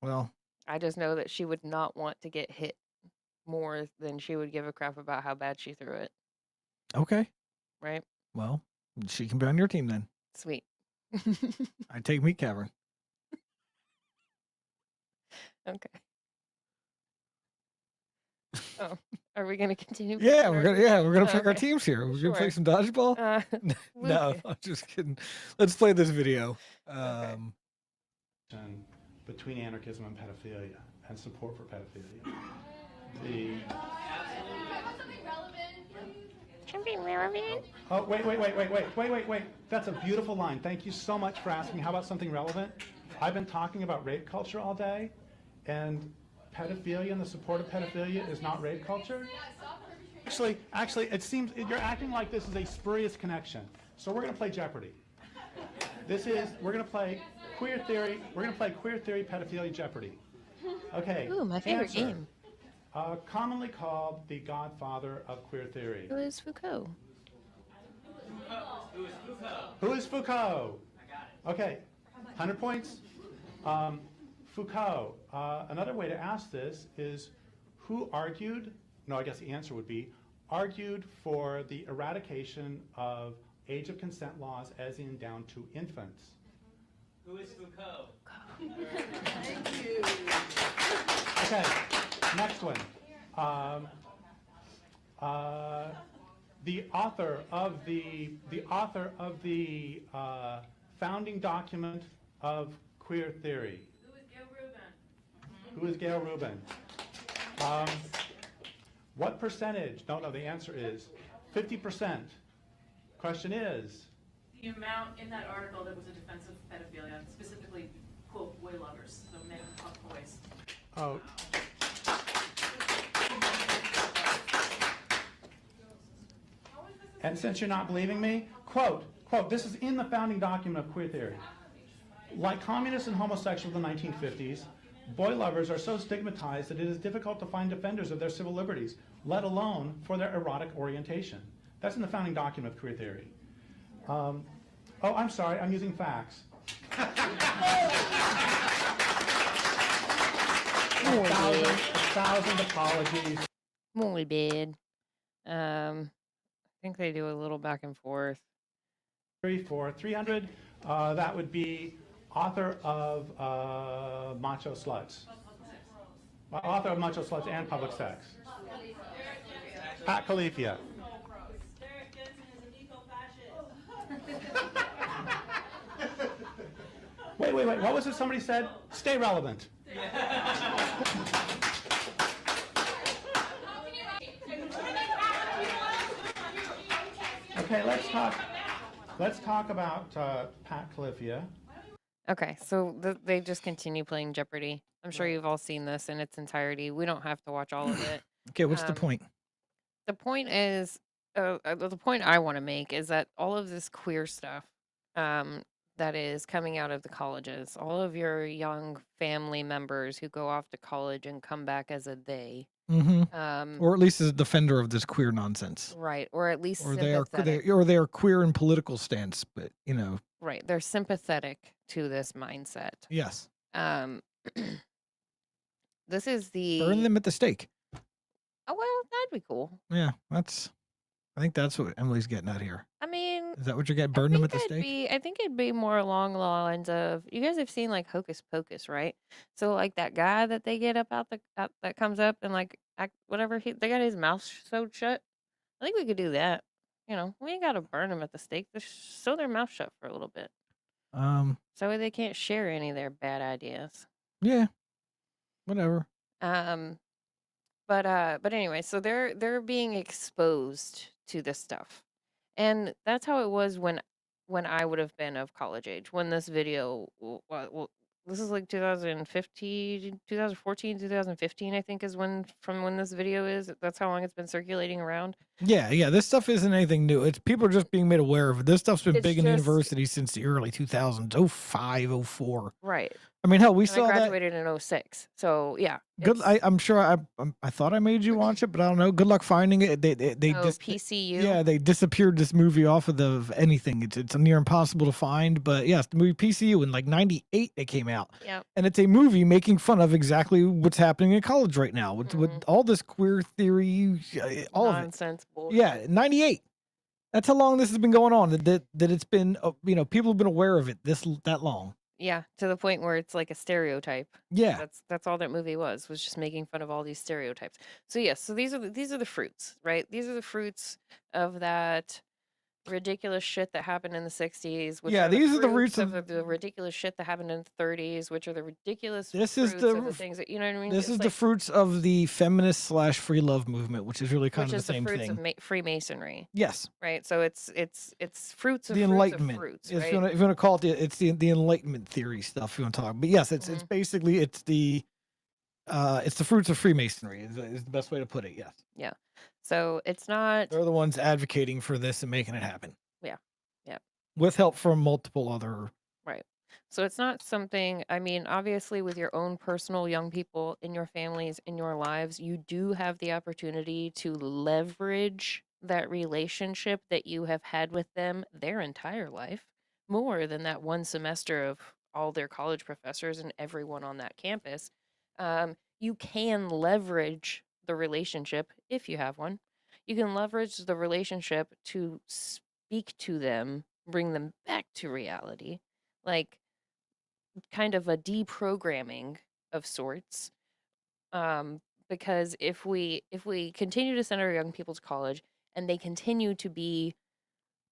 Well, I just know that she would not want to get hit more than she would give a crap about how bad she threw it. okay. Right? Well, she can be on your team then. Sweet. I take Meat Cavern. Okay. Oh, are we gonna continue? Yeah, we're gonna pick our Okay. teams here. We're gonna play Sure. some dodgeball. No, okay. I'm just kidding. Let's play this video. And between anarchism and pedophilia and support for pedophilia. The Something relevant? Oh, wait. That's a beautiful line. Thank you so much for asking. How about something relevant? I've been talking about rape culture all day, and pedophilia and the support of pedophilia is not rape culture. Actually, it seems you're acting like this is a spurious connection. So we're going to play Jeopardy. We're going to play queer theory. We're going to play queer theory pedophilia Jeopardy. Okay. Ooh, my favorite answer. game. Commonly called the godfather of queer theory. Who is Foucault? Who is Foucault? Okay, 100 points. Foucault. Another way to ask this is who argued, no, I guess the answer would be, argued for the eradication of age of consent laws as in down to infants. Who is Foucault? Thank you. Okay, next one. The author of the founding document of queer theory. Who is Gail Rubin? What percentage? No, the answer is 50%. Question is? The amount in that article that was a defense of pedophilia, specifically, quote, boy lovers, so men who fuck boys. Oh. And since you're not believing me, quote, this is in the founding document of queer theory. Like communists and homosexuals in the 1950s, boy lovers are so stigmatized that it is difficult to find defenders of their civil liberties, let alone for their erotic orientation. That's in the founding document of queer theory. Oh, I'm sorry, I'm using facts. A thousand apologies. Muy bad. I think they do a little back and forth. 300. That would be author of Macho Sluts. Author of Macho Sluts and Public Sex. Pat Califia. Wait. What was it somebody said? Stay relevant. Okay, let's talk about Pat Califia. Okay, so they just continue playing Jeopardy. I'm sure you've all seen this in its entirety. We don't have to watch all of it. Okay, what's the point? The point is, the point I want to make is that all of this queer stuff that is coming out of the colleges, all of your young family members who go off to college and come back as a they, or at least as a defender of this queer nonsense, right? Or at least or sympathetic. they are queer in political stance, but right, they're sympathetic to this mindset. Yes. This is the burn them at the stake. Oh well, that'd be cool. Yeah, I think that's what Emily's getting at here. I mean, is that what you're getting? Burn them at the stake? I think it'd be more along the lines of, you guys have seen like Hocus Pocus, right? So like that guy that they get up out that comes up and like whatever they got his mouth sewed shut. I think we could do that. We ain't got to burn them at the stake. Just sew their mouth shut for a little bit. So they can't share any of their bad ideas. Yeah. Whatever. But anyway, so they're being exposed to this stuff. And that's how it was when I would have been of college age, when this video, well, this is like 2015, 2014, 2015, I think is from when this video is. That's how long it's been circulating around. Yeah. This stuff isn't anything new. It's people are just being made aware of it. This stuff's been big in the university since the early 2000s, 05, 04. Right. I mean, hell, I graduated in 06. So yeah. Good. I'm sure I thought I made you watch it, but I don't know. Good luck finding it. They PCU. Yeah, they disappeared this movie off of anything. It's near impossible to find. But yes, the movie PCU in like '98 it came out. Yeah. And it's a movie making fun of exactly what's happening in college right now with all this queer theory, all nonsense of it. Bullshit. Yeah, '98. That's how long this has been going on. That it's been people have been aware of it that long. Yeah, to the point where it's like a stereotype. Yeah. That's all that movie was just making fun of all these stereotypes. So yes, so these are the fruits, right? These are the fruits of that ridiculous shit that happened in the 60s, which Yeah, are these are the fruits roots of the ridiculous shit that happened in the 30s, which are the ridiculous this is fruits the of the roof- things that, you know what I mean? this It's is the like, fruits of the feminist / free love movement, which is really kind which of the is the same fruits of thing. Freemasonry, Yes, right? So it's fruits of the fruits of Enlightenment. fruits, If right? you want to call it, it's the Enlightenment theory stuff. If you want to talk, but yes, it's Mhm. basically it's the fruits of Freemasonry is the best way to put it. Yes, Yeah. So it's not. they're the ones advocating for this and making it happen. Yeah. Yeah. With help from multiple other. Right. So it's not something, I mean, obviously, with your own personal young people in your families, in your lives, you do have the opportunity to leverage that relationship that you have had with them their entire life more than that one semester of all their college professors and everyone on that campus. You can leverage the relationship if you have one. You can leverage the relationship to speak to them, bring them back to reality, like kind of a deprogramming of sorts. Because if we continue to send our young people to college and they continue to be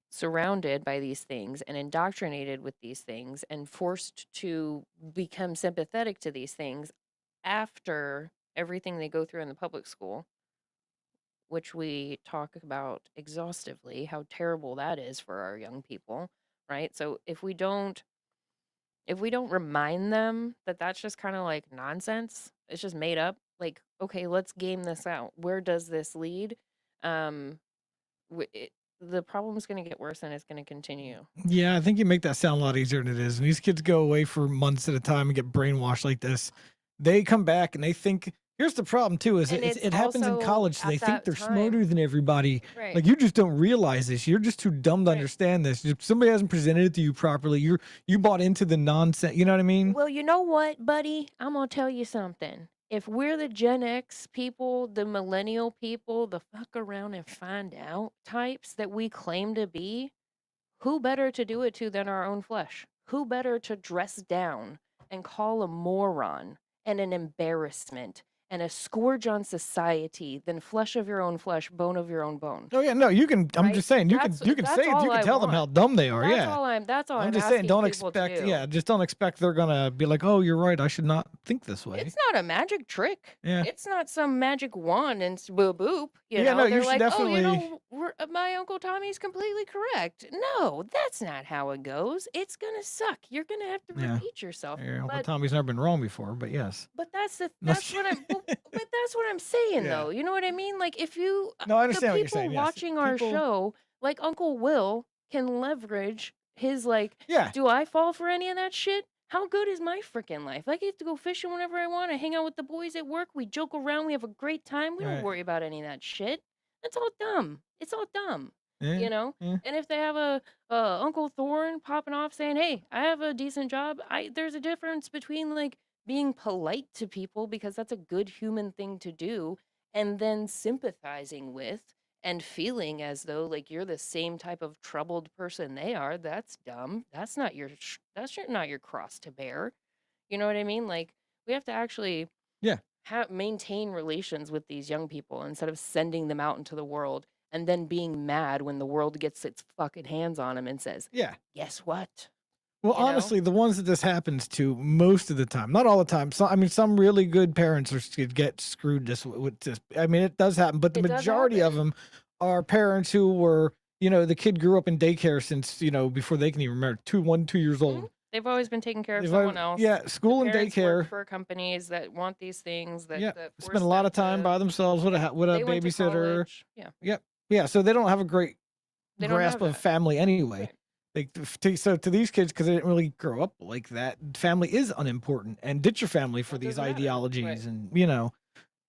surrounded by these things and indoctrinated with these things and forced to become sympathetic to these things after everything they go through in the public school, which we talk about exhaustively, how terrible that is for our young people, right? So if we don't remind them that that's just kind of like nonsense, it's just made up. Like, okay, let's game this out. Where does this lead? Um, the problem is going to get worse and it's going to continue. Yeah, I think you make that sound a lot easier than it is. And these kids go away for months at a time and get brainwashed like this. They come back and they think. Here's the problem too: is And it happens in also college, so at they think that they're time, smarter than everybody. right? Like you just don't realize this. You're just too dumb to Right. understand this. If somebody hasn't presented it to you properly, you bought into the nonsense. You know what I mean? Well, you know what, buddy? I'm gonna tell you something. If we're the Gen X people, the millennial people, the fuck around and find out types that we claim to be, who better to do it to than our own flesh? Who better to dress down and call a moron and an embarrassment and a scourge on society than flesh of your own flesh, bone of your own bone? Oh yeah, no, you can. I'm Right? just saying you That's can that's say it. all You can I tell them how want. dumb they are. That's Yeah. all I'm just saying, asking don't people to expect. do. Yeah, just don't expect they're gonna be like, oh, you're right. I should not think this way. It's not a magic trick. Yeah. It's not some magic wand and boop boop. You Yeah, know, no, you they're should like, oh, you definitely- know, my Uncle Tommy's completely correct. No, that's not how it goes. It's gonna suck. You're gonna have to Yeah. repeat yourself. Yeah, Uncle But Tommy's never been wrong before, but yes. but that's No, that's what I'm but that's what I'm saying Yeah. though. You know what I mean? Like if you No, I the understand what you're people saying. Yes. watching our People- show, like Uncle Will, can leverage his like, Yeah. do I fall for any of that shit? How good is my freaking life? I get to go fishing whenever I want. I hang out with the boys at work. We joke around. We have a great time. We don't Right. worry about any of that shit. That's all dumb. It's all dumb. Yeah, You know? yeah. And if they have a Uncle Thorne popping off saying, "Hey, I have a decent job," there's a difference between like being polite to people because that's a good human thing to do, and then sympathizing with and feeling as though like you're the same type of troubled person they are. That's dumb. That's not not your cross to bear. You know what I mean? Like we have to actually Yeah. maintain relations with these young people instead of sending them out into the world and then being mad when the world gets its fucking hands on them and says, Yeah. "Guess what?" Well, You know? honestly, the ones that this happens to most of the time, not all the time. So, I mean, some really good parents get screwed with this. I mean, it does happen, but the It does majority of happen. them are parents who were, the kid grew up in daycare since, before they can even remember, 2 years old. They've always been taking care of They've someone al- else. yeah, school The and parents daycare. work for companies that want these things. That Yeah, that spend force a lot them of time to- by themselves with a They went to babysitter. college. Yeah, Yep. Yeah, so they don't have a great They don't grasp have of that. family anyway. Right. So to these kids, because they didn't really grow up like that, family is unimportant, and ditch your family for It these doesn't matter. ideologies, Right. and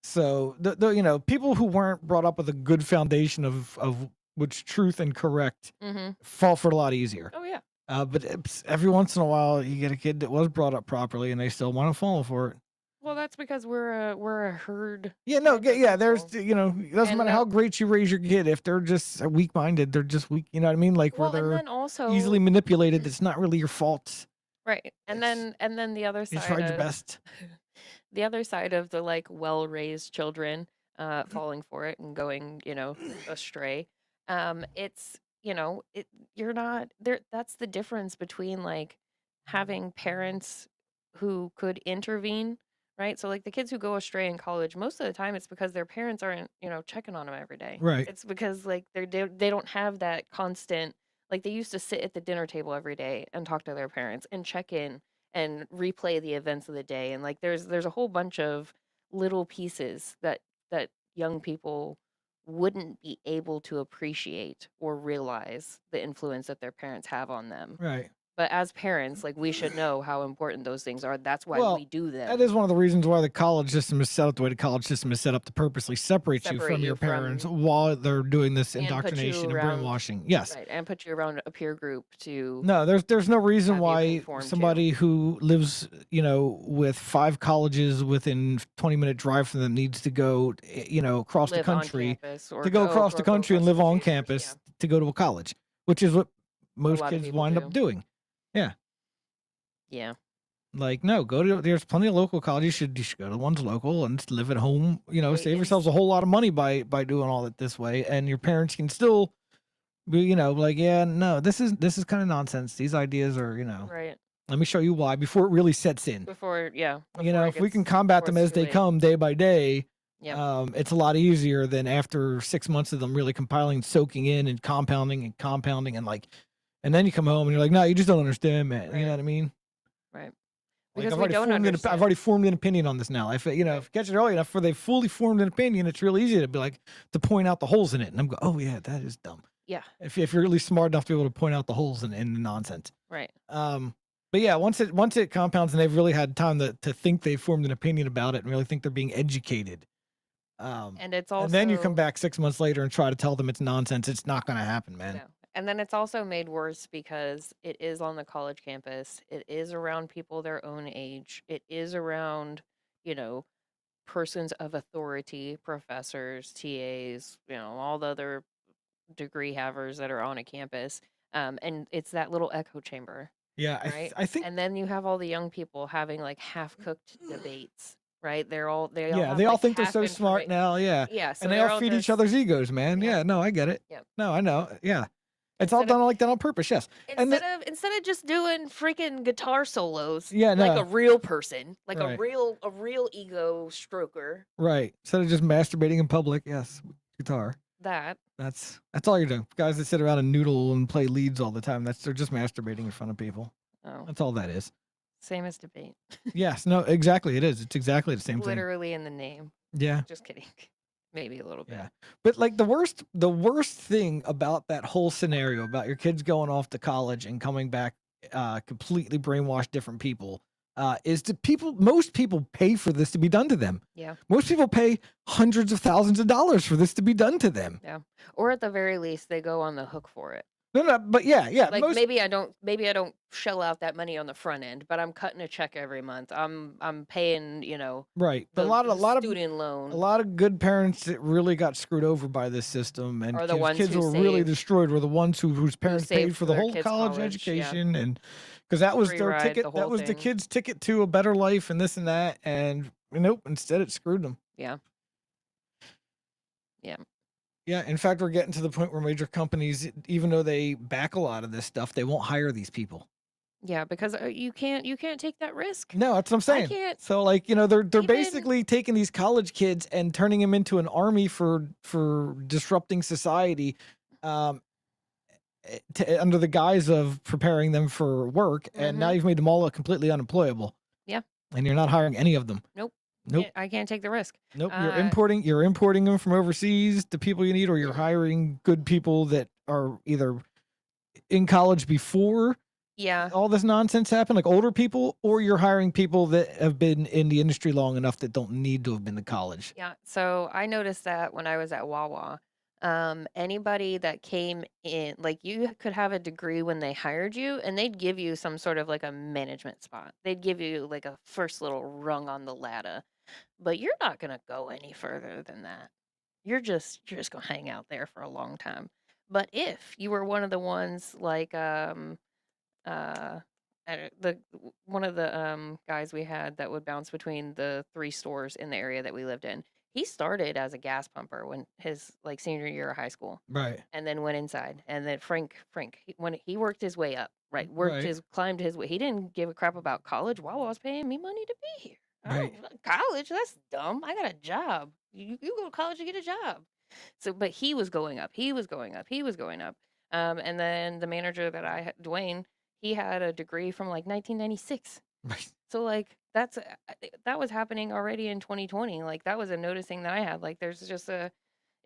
so the people who weren't brought up with a good foundation of which truth and correct Mm-hmm. fall for it a lot easier. Oh yeah. But every once in a while, you get a kid that was brought up properly, and they still want to fall for it. Well, that's because we're a herd. Yeah, no, type of yeah. There's, people. it doesn't And matter how great you raise your kid. If they're just weak-minded, they're just weak. You know what I mean? Like Well, where and they're then also easily manipulated. It's not really your fault. right, and then the other You side tried your of best. the other side of the like well-raised children falling for it and going astray. It's you're not there. That's the difference between like having parents who could intervene, right? So like the kids who go astray in college, most of the time it's because their parents aren't, checking on them every day. Right. It's because like they don't have that constant, like they used to sit at the dinner table every day and talk to their parents and check in and replay the events of the day. And like there's a whole bunch of little pieces that young people wouldn't be able to appreciate or realize the influence that their parents have on them. Right. But as parents, like we should know how important those things are. That's why Well, we do them. that is one of the reasons why the college system is set up the way the college system is set up to purposely separate you Separate from you your parents from- while they're doing this And put you indoctrination and around- brainwashing. Yes. Right, and put you around a peer group to No, there's no reason have you why conform to. somebody who lives, with 5 colleges within 20-minute drive from them needs to go, across the live on country campus or to go across the country and live on across the country, campus to go to a college, which is what most lot of kids people wind do. up doing. Yeah. Like, no, there's plenty of local colleges. You should go to ones local and just live at home, Right, save and yourselves a whole lot of money by doing all that this way. And your parents can still be, like, yeah, no, this is kind of nonsense. These ideas are, Right. let me show you why before it really sets in. Before it If we can gets- combat before them it's as too they late. come day by day, Yep. it's a lot easier than after 6 months of them really compiling, soaking in and compounding and then you come home and you're like, no, you just don't understand, man. You Right. know what I mean? Right. Like, Because I've we already don't formed understand. I've already formed an opinion on this now. If if you catch it early enough where they've fully formed an opinion, it's real easy to be like to point out the holes in it. And I'm going, oh yeah, that is dumb. Yeah. If you're really smart enough to be able to point out the holes in the nonsense. Right. But yeah, once it compounds and they've really had time to think they've formed an opinion about it and really think they're being educated. And it's also And then you come back 6 months later and try to tell them it's nonsense. It's not going to happen, man. No. And then it's also made worse because it is on the college campus. It is around people their own age. It is around, persons of authority, professors, TAs, all the other degree havers that are on a campus. And it's that little echo chamber, Yeah, right? I think. And then you have all the young people having like half-cooked debates, right? They all They have, all like, think they're half so smart informa- now. Yeah. Yeah, so And they they're all feed each just- other's egos, man. Yeah. Yeah, no, I get it. Yep. No, I know. Yeah. It's all Instead of- done like that on purpose, yes. And Instead of just doing freaking guitar solos, Yeah, like no. a real person, like Right. a real ego stroker. Right. Instead of just masturbating in public, yes, guitar. That That's all you're doing. Guys that sit around and noodle and play leads all the time, they're just masturbating in front of people. oh, That's all that is. same as debate, Yes, no, exactly. It is. It's exactly the same thing. literally in the name. Yeah. Just kidding, maybe a little bit. Yeah. But like the worst thing about that whole scenario about your kids going off to college and coming back completely brainwashed different people is most people pay for this to be done to them. Yeah. Most people pay hundreds of thousands of dollars for this to be done to them. Yeah. Or at the very least, they go on the hook for it. No, but yeah. Like most, maybe I don't shell out that money on the front end, but I'm cutting a check every month. I'm paying, right. But the a lot of student loan. a lot of good parents that really got screwed over by this system and Are the ones kids who were really saved- destroyed were the ones whose parents paid saved for for the their whole kids' college college, yeah. education and because that was Free their ride, ticket, the that whole was the thing. kids' ticket to a better life and this and that, and nope, instead it screwed them. Yeah. Yeah. Yeah, in fact, we're getting to the point where major companies, even though they back a lot of this stuff, they won't hire these people. Yeah, because you can't take that risk. No, that's what I'm saying. can't So like, they're even- basically taking these college kids and turning them into an army for disrupting society, under the guise of preparing them for work, and now Mhm. you've made them all completely unemployable. Yeah. And you're not hiring any of them. Nope. Nope. I can't take the risk. Nope. Uh, You're importing them from overseas, the people you need, or you're hiring good people that are either in college before Yeah. all this nonsense happened, like older people, or you're hiring people that have been in the industry long enough that don't need to have been to college. Yeah. So I noticed that when I was at Wawa, anybody that came in, like you could have a degree when they hired you and they'd give you some sort of like a management spot. They'd give you like a first little rung on the ladder, but you're not going to go any further than that. You're just going to hang out there for a long time. But if you were one of the ones like, one of the guys we had that would bounce between the 3 stores in the area that we lived in. he started as a gas pumper when his like senior year of high school, Right. and then went inside. And then Frank, when he worked his way up, right, Right. climbed his way. He didn't give a crap about college. Wawa was paying me money to be here. Right. College, that's dumb. I got a job. You go to college to get a job. So, but he was going up. He was going up. He was going up. And then the manager that I had, Dwayne, he had a degree from like 1996. Right. So like that was happening already in 2020. Like that was a noticing that I had. Like there's just it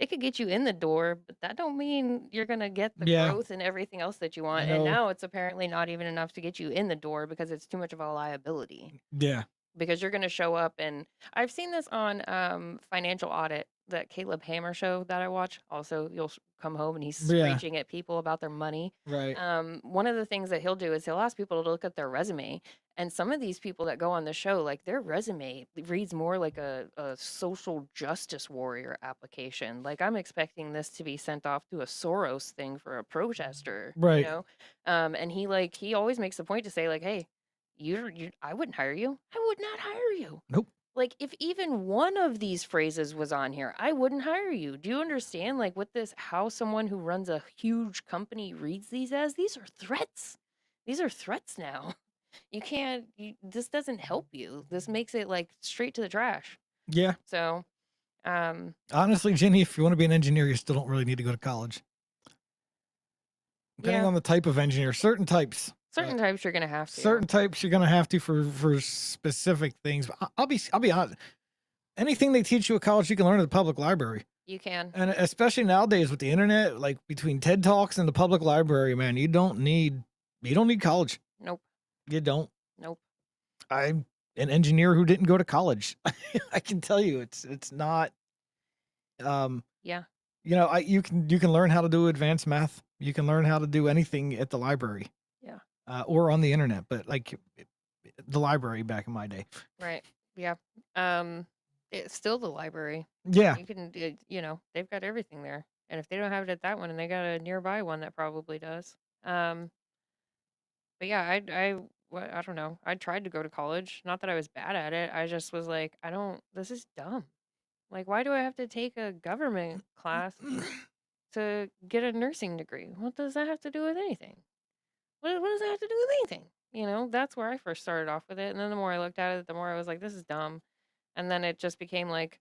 could get you in the door, but that don't mean you're gonna get the Yeah. growth and everything else that you I want. And know. now it's apparently not even enough to get you in the door because it's too much of a liability. Yeah. Because you're gonna show up, and I've seen this on Financial Audit, that Caleb Hammer show that I watch. Also, you'll come home and he's Yeah. raging at people about their money. Right. One of the things that he'll do is he'll ask people to look at their resume. And some of these people that go on the show, like their resume reads more like a social justice warrior application. Like I'm expecting this to be sent off to a Soros thing for a protester, you Right. know? And he always makes a point to say like, hey, I wouldn't hire you. I would not hire you. Nope. Like if even one of these phrases was on here, I wouldn't hire you. Do you understand like what this how someone who runs a huge company reads these as? These are threats. These are threats now. You can't this doesn't help you. This makes it like straight to the trash. Yeah. So Honestly, Jenny, if you want to be an engineer, you still don't really need to go to college. Depending Yeah. on the type of engineer, certain types types you're gonna have to. certain types you're gonna have to for specific things. But I'll be honest. Anything they teach you at college, you can learn at the public library. You can. And especially nowadays with the internet, like between TED Talks and the public library, man, you don't need college. Nope. You don't. Nope. I'm an engineer who didn't go to college. I can tell you, it's not. Yeah. You know, you can learn how to do advanced math. You can learn how to do anything at the library. Yeah. Or on the internet, but like the library back in my day. Right. Yeah. It's still the library. Yeah. You can, they've got everything there. And if they don't have it at that one, and they got a nearby one that probably does. But yeah, I don't know. I tried to go to college. Not that I was bad at it. I just was like, this is dumb. Like, why do I have to take a government class to get a nursing degree? What does that have to do with anything? What does that have to do with anything? You know, that's where I first started off with it. And then the more I looked at it, the more I was like, this is dumb. And then it just became like,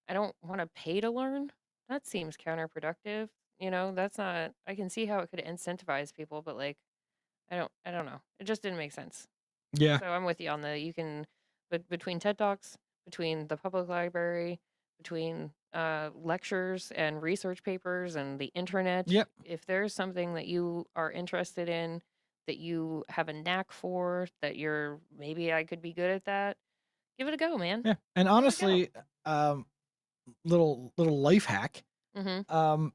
I don't want to pay to learn. That seems counterproductive. You know, that's not, I can see how it could incentivize people, but like, I don't know. It just didn't make sense. Yeah. So I'm with you on but between TED Talks, between the public library, between lectures and research papers and the internet. Yep. If there's something that you are interested in, that you have a knack for, that maybe I could be good at that, give it a go, man. Yeah. And honestly, little life hack. Mm-hmm.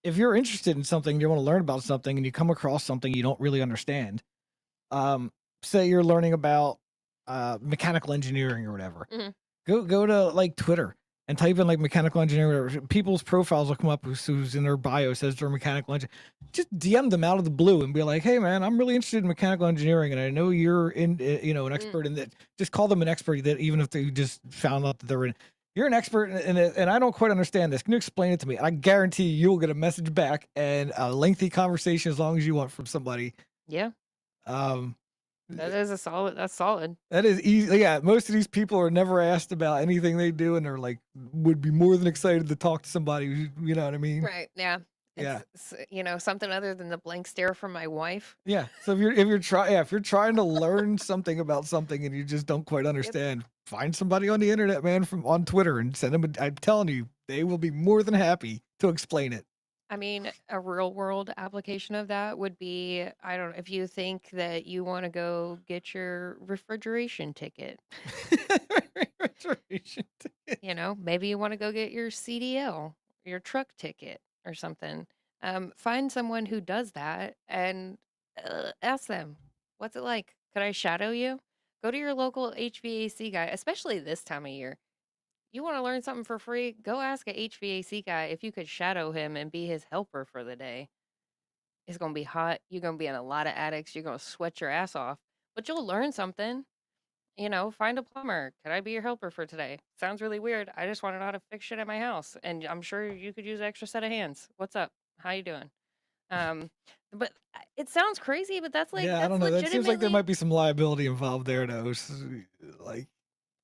If you're interested in something, you want to learn about something, and you come across something you don't really understand, say you're learning about mechanical engineering or whatever, go to like Twitter and type in like mechanical engineering, or whatever. People's profiles will come up who's in their bio says they're mechanical engineer. Just DM them out of the blue and be like, hey man, I'm really interested in mechanical engineering, and I know you're an expert in that. Just call them an expert, that even if they just found out that you're an expert in it, and I don't quite understand this. Can you explain it to me? And I guarantee you'll get a message back and a lengthy conversation as long as you want from somebody. Yeah. That's solid. That is easy. Yeah, most of these people are never asked about anything they do, and they're like would be more than excited to talk to somebody. You know what I mean? Right. Yeah. Yeah. It's, something other than the blank stare from my wife. Yeah. So if you're trying to learn something about something and you just don't quite understand, find somebody on the internet, man, on Twitter, and send them. I'm telling you, they will be more than happy to explain it. I mean, a real world application of that would be, I don't know, if you think that you want to go get your refrigeration ticket. Refrigeration ticket. Maybe you want to go get your CDL, your truck ticket or something. Find someone who does that and ask them, what's it like? Could I shadow you? Go to your local HVAC guy, especially this time of year. You want to learn something for free? Go ask a HVAC guy if you could shadow him and be his helper for the day. It's going to be hot. You're going to be in a lot of attics. You're going to sweat your ass off, but you'll learn something. find a plumber. Could I be your helper for today? Sounds really weird. I just want to know how to fix shit at my house, and I'm sure you could use an extra set of hands. What's up? How you doing? Um, but it sounds crazy, but that's Yeah, I that's don't know. That seems like there legitimately. might be some liability involved there, though. Like,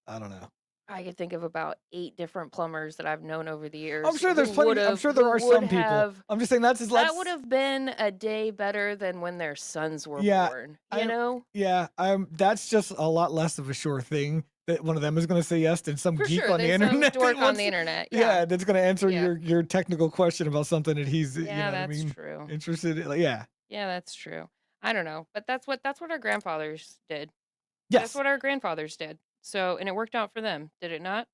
I don't know. I could think of about 8 different plumbers that I've known over the years. I'm sure there's plenty. I'm sure there are some people. I'm just saying That would have been a day better than when their sons were Yeah, born. Yeah, that's just a lot less of a sure thing that one of them is going to say yes than some For geek sure, on the than some internet. dork that on wants- the internet. Yeah, Yeah, that's going to answer Yeah. your technical question about something that he's you know yeah, what I that's mean true. interested in. Like, yeah. Yeah, that's true. I don't know, but that's what our grandfathers did. Yes. That's what our grandfathers did. So, and it worked out for them, did it not?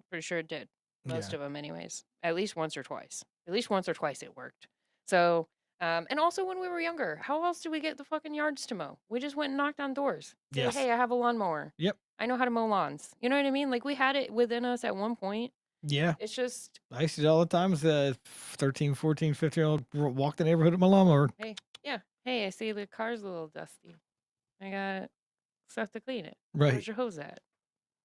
Pretty sure it did. Most Yeah. of them, anyways. At least once or twice. At least once or twice it worked. So, and also when we were younger, how else did we get the fucking yards to mow? We just went and knocked on doors. Say, Yes. hey, I have a lawnmower. Yep. I know how to mow lawns. You know what I mean? Like we had it within us at one point. Yeah. It's just, I used to do it all the time as a 13, 14, 15-year-old walk the neighborhood with my lawnmower. hey, yeah. Hey, I see the car's a little dusty. I got stuff to clean it. Right. Where's your hose at?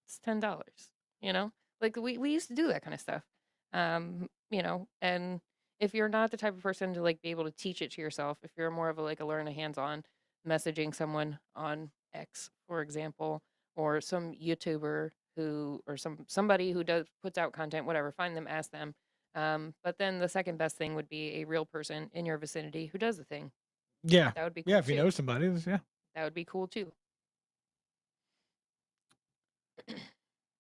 It's $10. Like we used to do that kind of stuff. And if you're not the type of person to like be able to teach it to yourself, if you're more of a learn a hands-on, messaging someone on X, for example, or some YouTuber who or somebody who puts out content, whatever, find them, ask them. But then the second best thing would be a real person in your vicinity who does the thing. Yeah. That would be cool Yeah, if you too. know somebody, yeah. That would be cool too.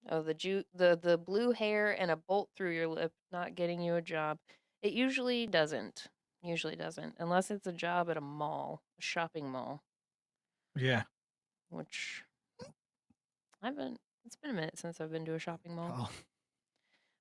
Oh, the blue hair and a bolt through your lip not getting you a job. It usually doesn't. Usually doesn't. Unless it's a job at a mall, a shopping mall, Yeah. which it's been a minute since I've been to a shopping mall. Oh.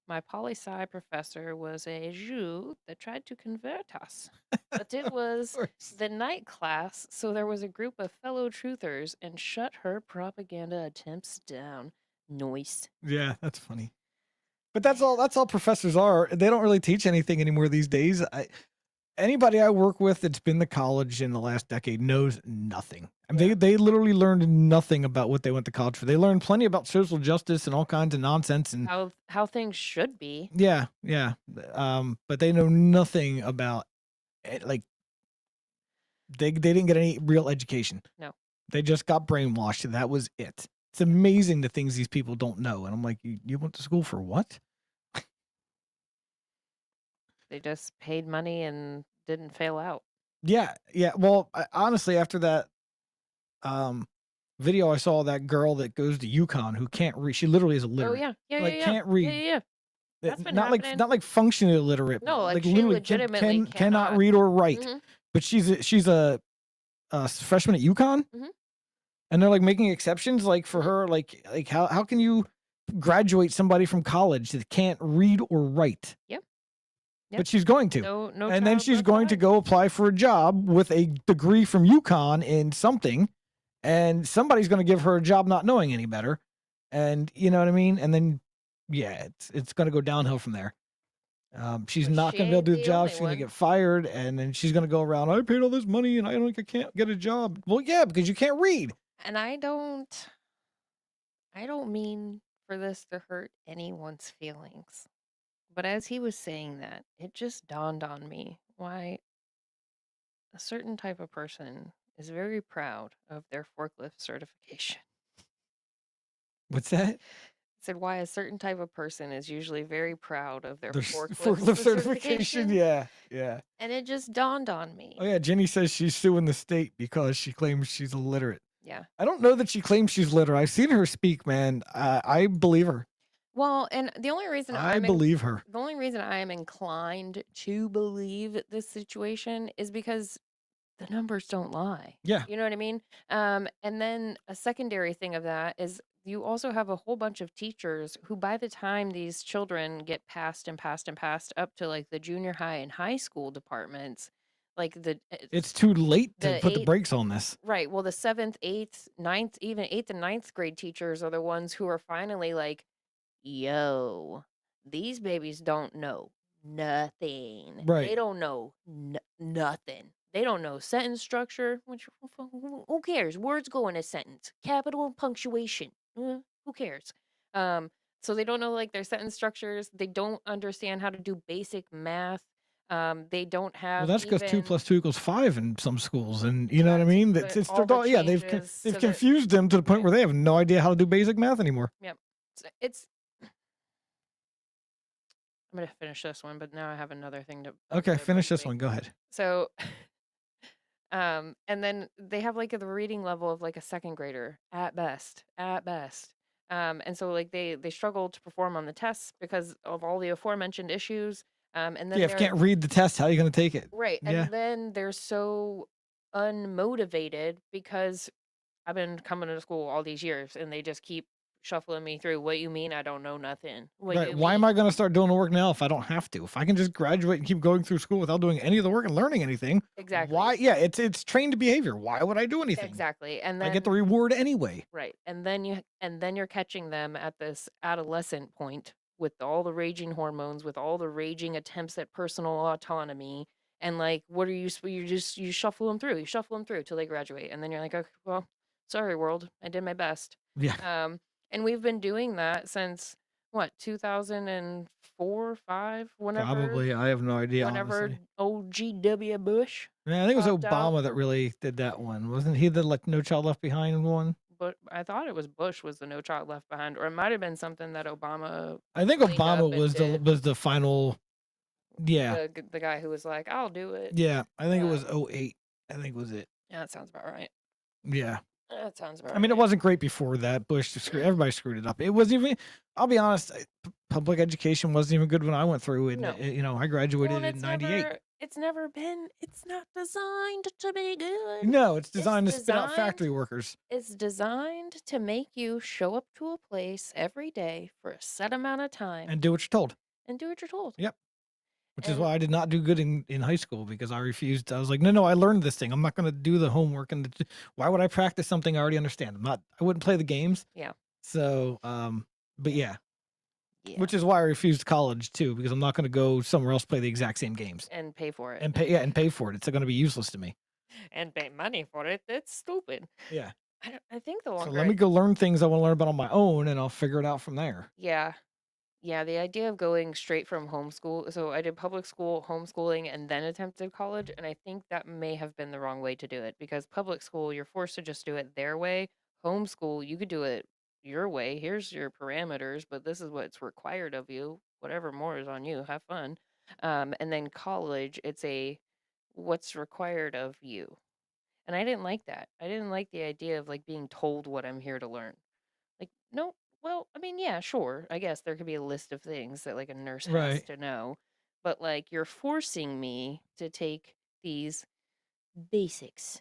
My poli-sci professor was a Jew that tried to convert us. But it was the night class, so there was a group of fellow truthers and shut her propaganda attempts down. Noise. Yeah, that's funny. But that's all professors are. They don't really teach anything anymore these days. Anybody I work with that's been to college in the last decade knows nothing. I mean, they literally learned nothing about what they went to college for. They learned plenty about social justice and all kinds of nonsense and how things should be. Yeah. But they know nothing about it. Like they didn't get any real education. No. They just got brainwashed. That was it. It's amazing the things these people don't know. And I'm like, you went to school for what? They just paid money and didn't fail out. Yeah. Well, honestly, after that video I saw, that girl that goes to UConn who can't read. She literally is illiterate. Oh yeah. Like can't read. Yeah. That's been not happening. not like functionally illiterate. No, like she literally legitimately cannot read or write. Mhm. But she's a freshman at UConn. Mhm. And they're like making exceptions like for her, like how can you graduate somebody from college that can't read or write? Yep. But she's going to. No and then child she's left going to behind. go apply for a job with a degree from UConn in something, and somebody's going to give her a job not knowing any better. And you know what I mean? And then yeah, it's going to go downhill from there. She's But not she going to be able to do ain't the the job. only She's going to one. get fired, and then she's going to go around, I paid all this money and I can't get a job. Well, yeah, because you can't read. And I don't mean for this to hurt anyone's feelings. But as he was saying that, it just dawned on me why a certain type of person is very proud of their forklift certification. What's that? I said why a certain type of person is usually very proud of their Their forklift certification. Yeah. And it just dawned on me. Oh yeah, Jenny says she's suing the state because she claims she's illiterate. Yeah. I don't know that she claims she's literate. I've seen her speak, man. I believe her. Well, and the only reason I believe her. The only reason I am inclined to believe this situation is because the numbers don't lie. Yeah. You know what I mean? And then a secondary thing of that is you also have a whole bunch of teachers who, by the time these children get passed and passed and passed up to like the junior high and high school departments, like it's too late to put the eighth- brakes on this. Right. Well, the 7th, 8th, 9th, even 8th and 9th grade teachers are the ones who are finally like, yo, these babies don't know nothing. Right. They don't know nothing. They don't know sentence structure, which Who cares? Words go in a sentence. Capital and punctuation. Who cares? So they don't know like their sentence structures. They don't understand how to do basic math. They don't Well, have that's because 2 even + 2 = 5 in some schools, and you know what I that, mean. but It's all the yeah, they've changes they've so that confused them to the point right. where they have no idea how to do basic math anymore. Yep. It's I'm gonna finish this one, but now I have another thing to Okay, really finish bugs this me. one. Go ahead. So and then they have like the reading level of like a second grader at best, at best. And so like they struggle to perform on the tests because of all the aforementioned issues. And then Yeah, if you they're can't read the test, how are you going to take it? right, Yeah, and then they're so unmotivated because I've been coming to school all these years and they just keep shuffling me through. What you mean I don't know nothing? What right. you Why am mean? I going to start doing the work now if I don't have to? If I can just graduate and keep going through school without doing any of the work and learning anything, Exactly. why? Yeah, it's trained behavior. Why would I do anything? Exactly. And I get the then reward anyway. right. And then you're catching them at this adolescent point with all the raging hormones, with all the raging attempts at personal autonomy. And like, what are you shuffle them through. You shuffle them through till they graduate. And then you're like, okay, well, sorry, world. I did my best. Yeah, And we've been doing that since what, 2004, 5, probably. I have no idea, whenever honestly. old GW Bush Yeah, I think it was popped out. Obama that really did that one. Wasn't he the like No Child Left Behind one? But I thought it was Bush was the No Child Left Behind, or it might have been something that Obama I think cleaned up Obama and was did. the final. Yeah, The guy who was like, "I'll do it." yeah. I think it was Um, 08. I think was it. yeah, that sounds about right. Yeah. That sounds about I mean, it right. wasn't great before that. Bush screwed everybody screwed it up. It wasn't even. I'll be honest. Public education wasn't even good when I went through, and No. you know, I Well, graduated and in '98. it's never been. It's not designed to be good. No, it's It's designed to spit out designed. factory workers. It's designed to make you show up to a place every day for a set amount of time And do what you're told. and do what you're told. Yep. Which is And why I did not do good in high school because I refused. I was like, no, I learned this thing. I'm not going to do the homework. And why would I practice something I already understand? I wouldn't play the games. yeah, So, but yeah, yeah, which is why I refused college too, because I'm not going to go somewhere else play the exact same games and pay for it and pay for it. It's going to be useless to me. and pay money for it. That's stupid. Yeah. I think the So longer let me go learn things I want to learn about on my own, and I'll figure it out from there. yeah. Yeah, the idea of going straight from homeschool. So I did public school, homeschooling, and then attempted college. And I think that may have been the wrong way to do it because public school, you're forced to just do it their way. Homeschool, you could do it your way. Here's your parameters, but this is what's required of you. Whatever more is on you. Have fun. And then college, it's what's required of you. And I didn't like that. I didn't like the idea of like being told what I'm here to learn. Like, no, well, I mean, yeah, sure. I guess there could be a list of things that like a nurse has Right. to know, but like you're forcing me to take these basics.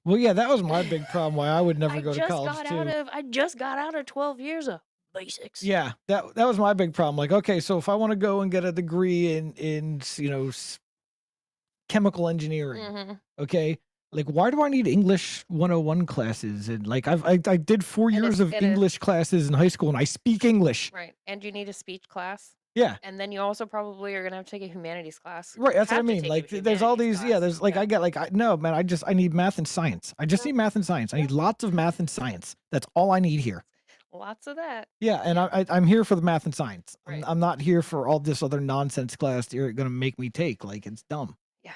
Well, yeah, that was my big problem. Why I would never I go to just college got too. I just got out of 12 years of basics. Yeah, that was my big problem. Like, okay, so if I want to go and get a degree in chemical engineering, Mm-hmm. okay, like why do I need English 101 classes? And like I did 4 And years of English classes in high school, and I speak English. Right. And you need a speech class. Yeah. And then you also probably are gonna have to take a humanities class. Right, You that's what I have to mean. take Like, a there's all humanities these. Yeah, class. there's like I get like no man. I need math and science. I just need math and science. I need lots of math and science. That's all I need here. Lots of that. Yeah, and I'm here for the math and science. Right. I'm not here for all this other nonsense class you're gonna make me take. Like, it's dumb. Yeah.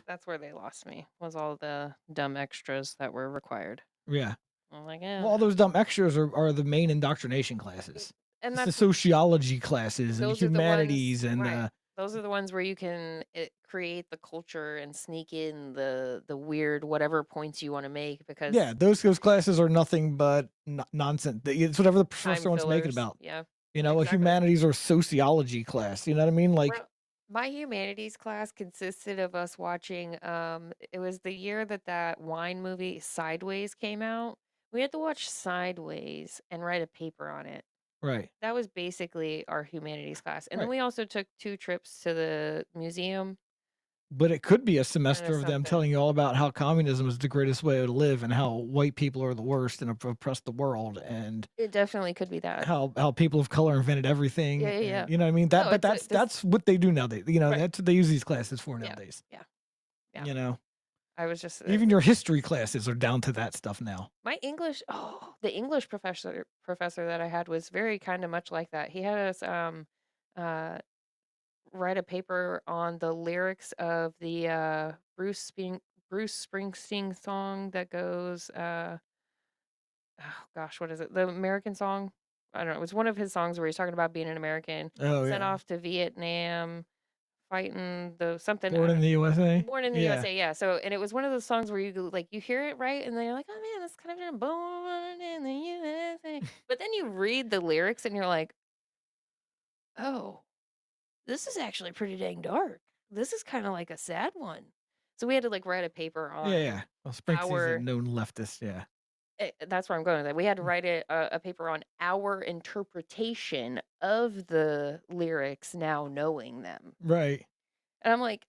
That's where they lost me. Was all the dumb extras that were required. Yeah. I'm like, Well, all those dumb extras are the main indoctrination classes. and It's the that's sociology classes and the those are the ones, humanities and right. Those are the ones where you can create the culture and sneak in the weird whatever points you want to make because yeah, those classes are nothing but nonsense. It's whatever the time professor wants to make it fillers. about. Yeah. You know, exactly. a humanities or sociology class. You know what I mean? Like, Bro, my humanities class consisted of us watching it was the year that wine movie Sideways came out. We had to watch Sideways and write a paper on it. right. That was basically our humanities class. And then Right. we also took 2 trips to the museum. But it could be a semester of them something. telling you all about how communism is the greatest way to live and how white people are the worst and oppress the world and It definitely could be that. how people of color invented everything. Yeah, and, yeah. you know what I mean? No, But that's what they do nowadays. You know, Right. that's what they use these classes for Yeah. nowadays. Yeah. Yeah. You know. I was just Even your history classes are down to that stuff now. my English. Oh, the English professor that I had was very kind of much like that. He had us uh write a paper on the lyrics of the Bruce Springsteen song that goes oh gosh, what is it? The American song? I don't know. It was one of his songs where he's talking about being an American, Oh sent yeah. off to Vietnam, fighting the something. Born in the USA. Born in the Yeah. USA, yeah. So, and it was one of those songs where you hear it right, and then you're like, oh man, that's kind of born in the USA. But then you read the lyrics, and you're like, oh, this is actually pretty dang dark. This is kind of like a sad one. So we had to like write a paper on Yeah. Well, Springsteen's our. a known leftist. Yeah. That's where I'm going with that. We had to write a paper on our interpretation of the lyrics, now knowing them. Right. And I'm like,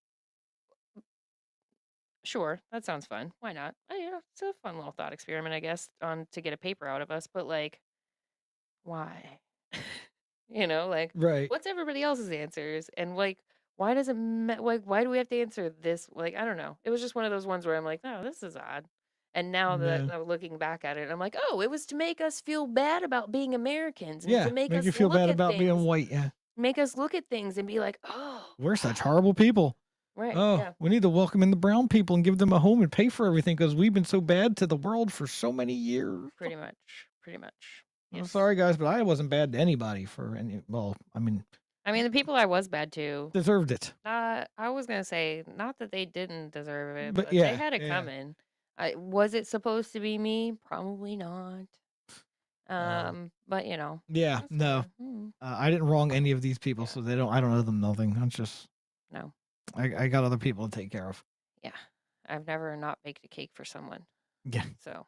sure, that sounds fun. Why not? It's a fun little thought experiment, I guess, on to get a paper out of us. But like, why? Like, Right. what's everybody else's answers? And like, why does it like? Why do we have to answer this? Like, I don't know. It was just one of those ones where I'm like, no, this is odd. And now that Yeah. I'm looking back at it, I'm like, oh, it was to make us feel bad about being Americans, and Yeah. to make us you feel look bad at about being things, white. Yeah. make us look at things and be like, oh, We're such horrible people. right, Oh, yeah, we need to welcome in the brown people and give them a home and pay for everything because we've been so bad to the world for so many years. pretty much. I'm Yes. sorry, guys, but I wasn't bad to anybody for any. Well, I mean, the people I was bad to, deserved it. I was gonna say, not that they didn't deserve it, But but yeah, they had it yeah. coming. Was it supposed to be me? Probably not. But Yeah, that's no. fine. I didn't wrong any of these people, so I don't owe them nothing. I'm just, No, I got other people to take care of. yeah, I've never not baked a cake for someone. Yeah. So,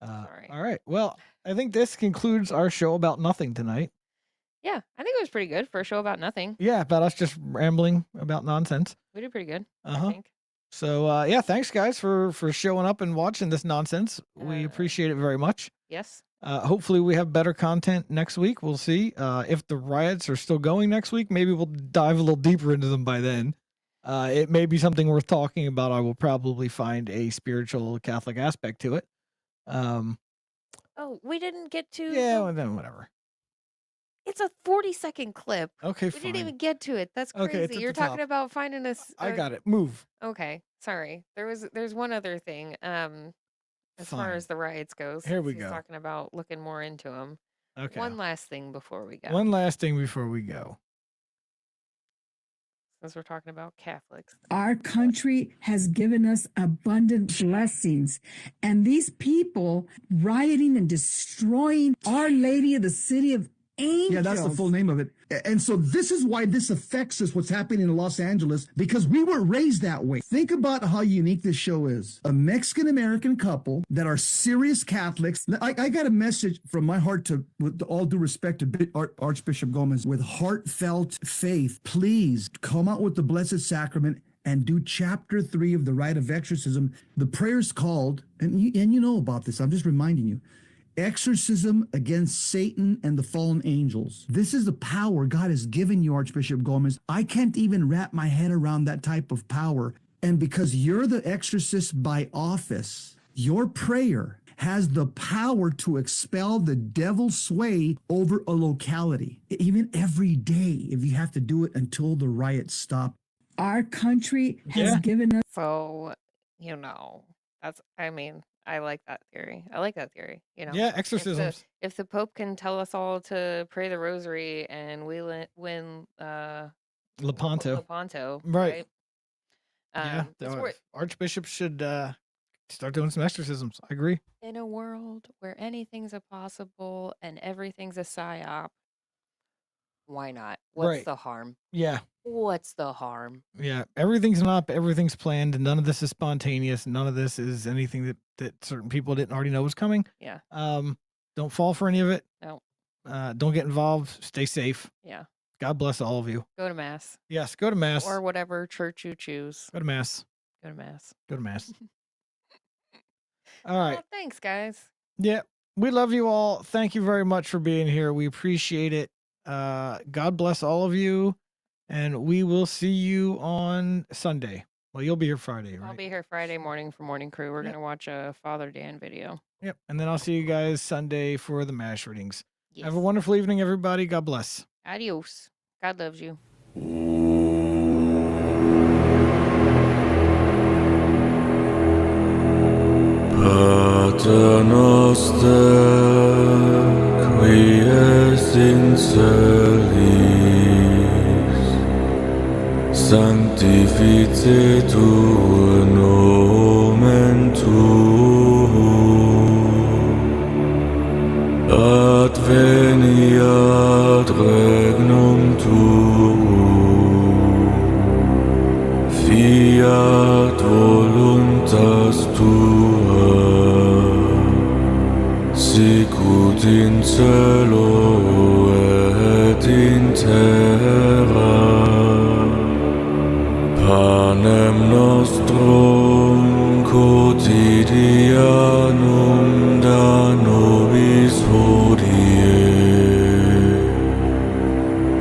sorry. All right. Well, I think this concludes our show about nothing tonight. Yeah, I think it was pretty good for a show about nothing. Yeah, about us just rambling about nonsense. We did pretty good, I Uh-huh. think. So, yeah, thanks guys for showing up and watching this nonsense. We appreciate it very much. Yes. Hopefully we have better content next week. We'll see. If the riots are still going next week, maybe we'll dive a little deeper into them by then. It may be something worth talking about. I will probably find a spiritual Catholic aspect to it. Oh, we didn't get to. Yeah, well, then whatever. It's a 40-second clip. Okay, We fine. didn't even get to it. That's crazy. Okay, it's at You're the top. talking about finding us. I got it. Move. Okay, sorry. There's one other thing. As far Fine. as the riots goes, Here we he's go. talking about looking more into them. Okay. One last thing before we go. One last thing before we go. Since we're talking about Catholics. Our country has given us abundant blessings, and these people rioting and destroying Our Lady of the City of Angels. Yeah, that's the full name of it. And so this is why this affects us, what's happening in Los Angeles, because we were raised that way. Think about how unique this show is. A Mexican-American couple that are serious Catholics. I got a message from my heart to, with all due respect to Archbishop Gomez, with heartfelt faith, please come out with the Blessed Sacrament and do chapter 3 of the Rite of Exorcism. The prayer's called, and you know about this, I'm just reminding you, Exorcism against Satan and the fallen angels. This is the power God has given you, Archbishop Gomez. I can't even wrap my head around that type of power. And because you're the exorcist by office, your prayer has the power to expel the devil's sway over a locality, even every day, if you have to do it until the riots stop. Our country has given us. So, I like that theory. Yeah, exorcisms. If the Pope can tell us all to pray the rosary and we win Lepanto, Right. right? Yeah, archbishops should start doing some exorcisms. I agree. In a world where anything's possible and everything's a psyop, why not? What's Right. the harm? Yeah. What's the harm? Yeah, everything's everything's planned, and none of this is spontaneous. None of this is anything that certain people didn't already know was coming. Yeah. Don't fall for any of it. No. Don't get involved. Stay safe. Yeah. God bless all of you. Go to mass. Yes, go to mass. Or whatever church you choose. Go to mass. Go to mass. Go to mass. All right. Well, thanks, guys. Yeah, we love you all. Thank you very much for being here. We appreciate it. God bless all of you, and we will see you on Sunday. Well, you'll be here Friday, I'll right? be here Friday morning for Morning Crew. We're going to watch a Father Dan video. Yep. And then I'll see you guys Sunday for the MASH readings. Yes. Have a wonderful evening, everybody. God bless. Adios. God loves you. Pater noster, qui es in celis, sanctificetur nomen tuum, adveniat regnum tuum, fiat voluntas tua, sicut in cielo et in terra. Panem nostrum quotidianum da nobis hodie,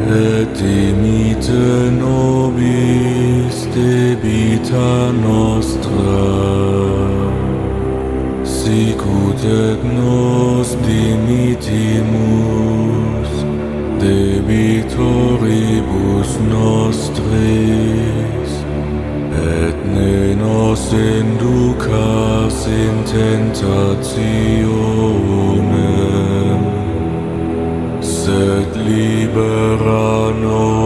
et dimitte nobis debita nostra, sicut et nos dimittimus debitoribus nostris, et ne nos inducas in tentationem, sed libera nos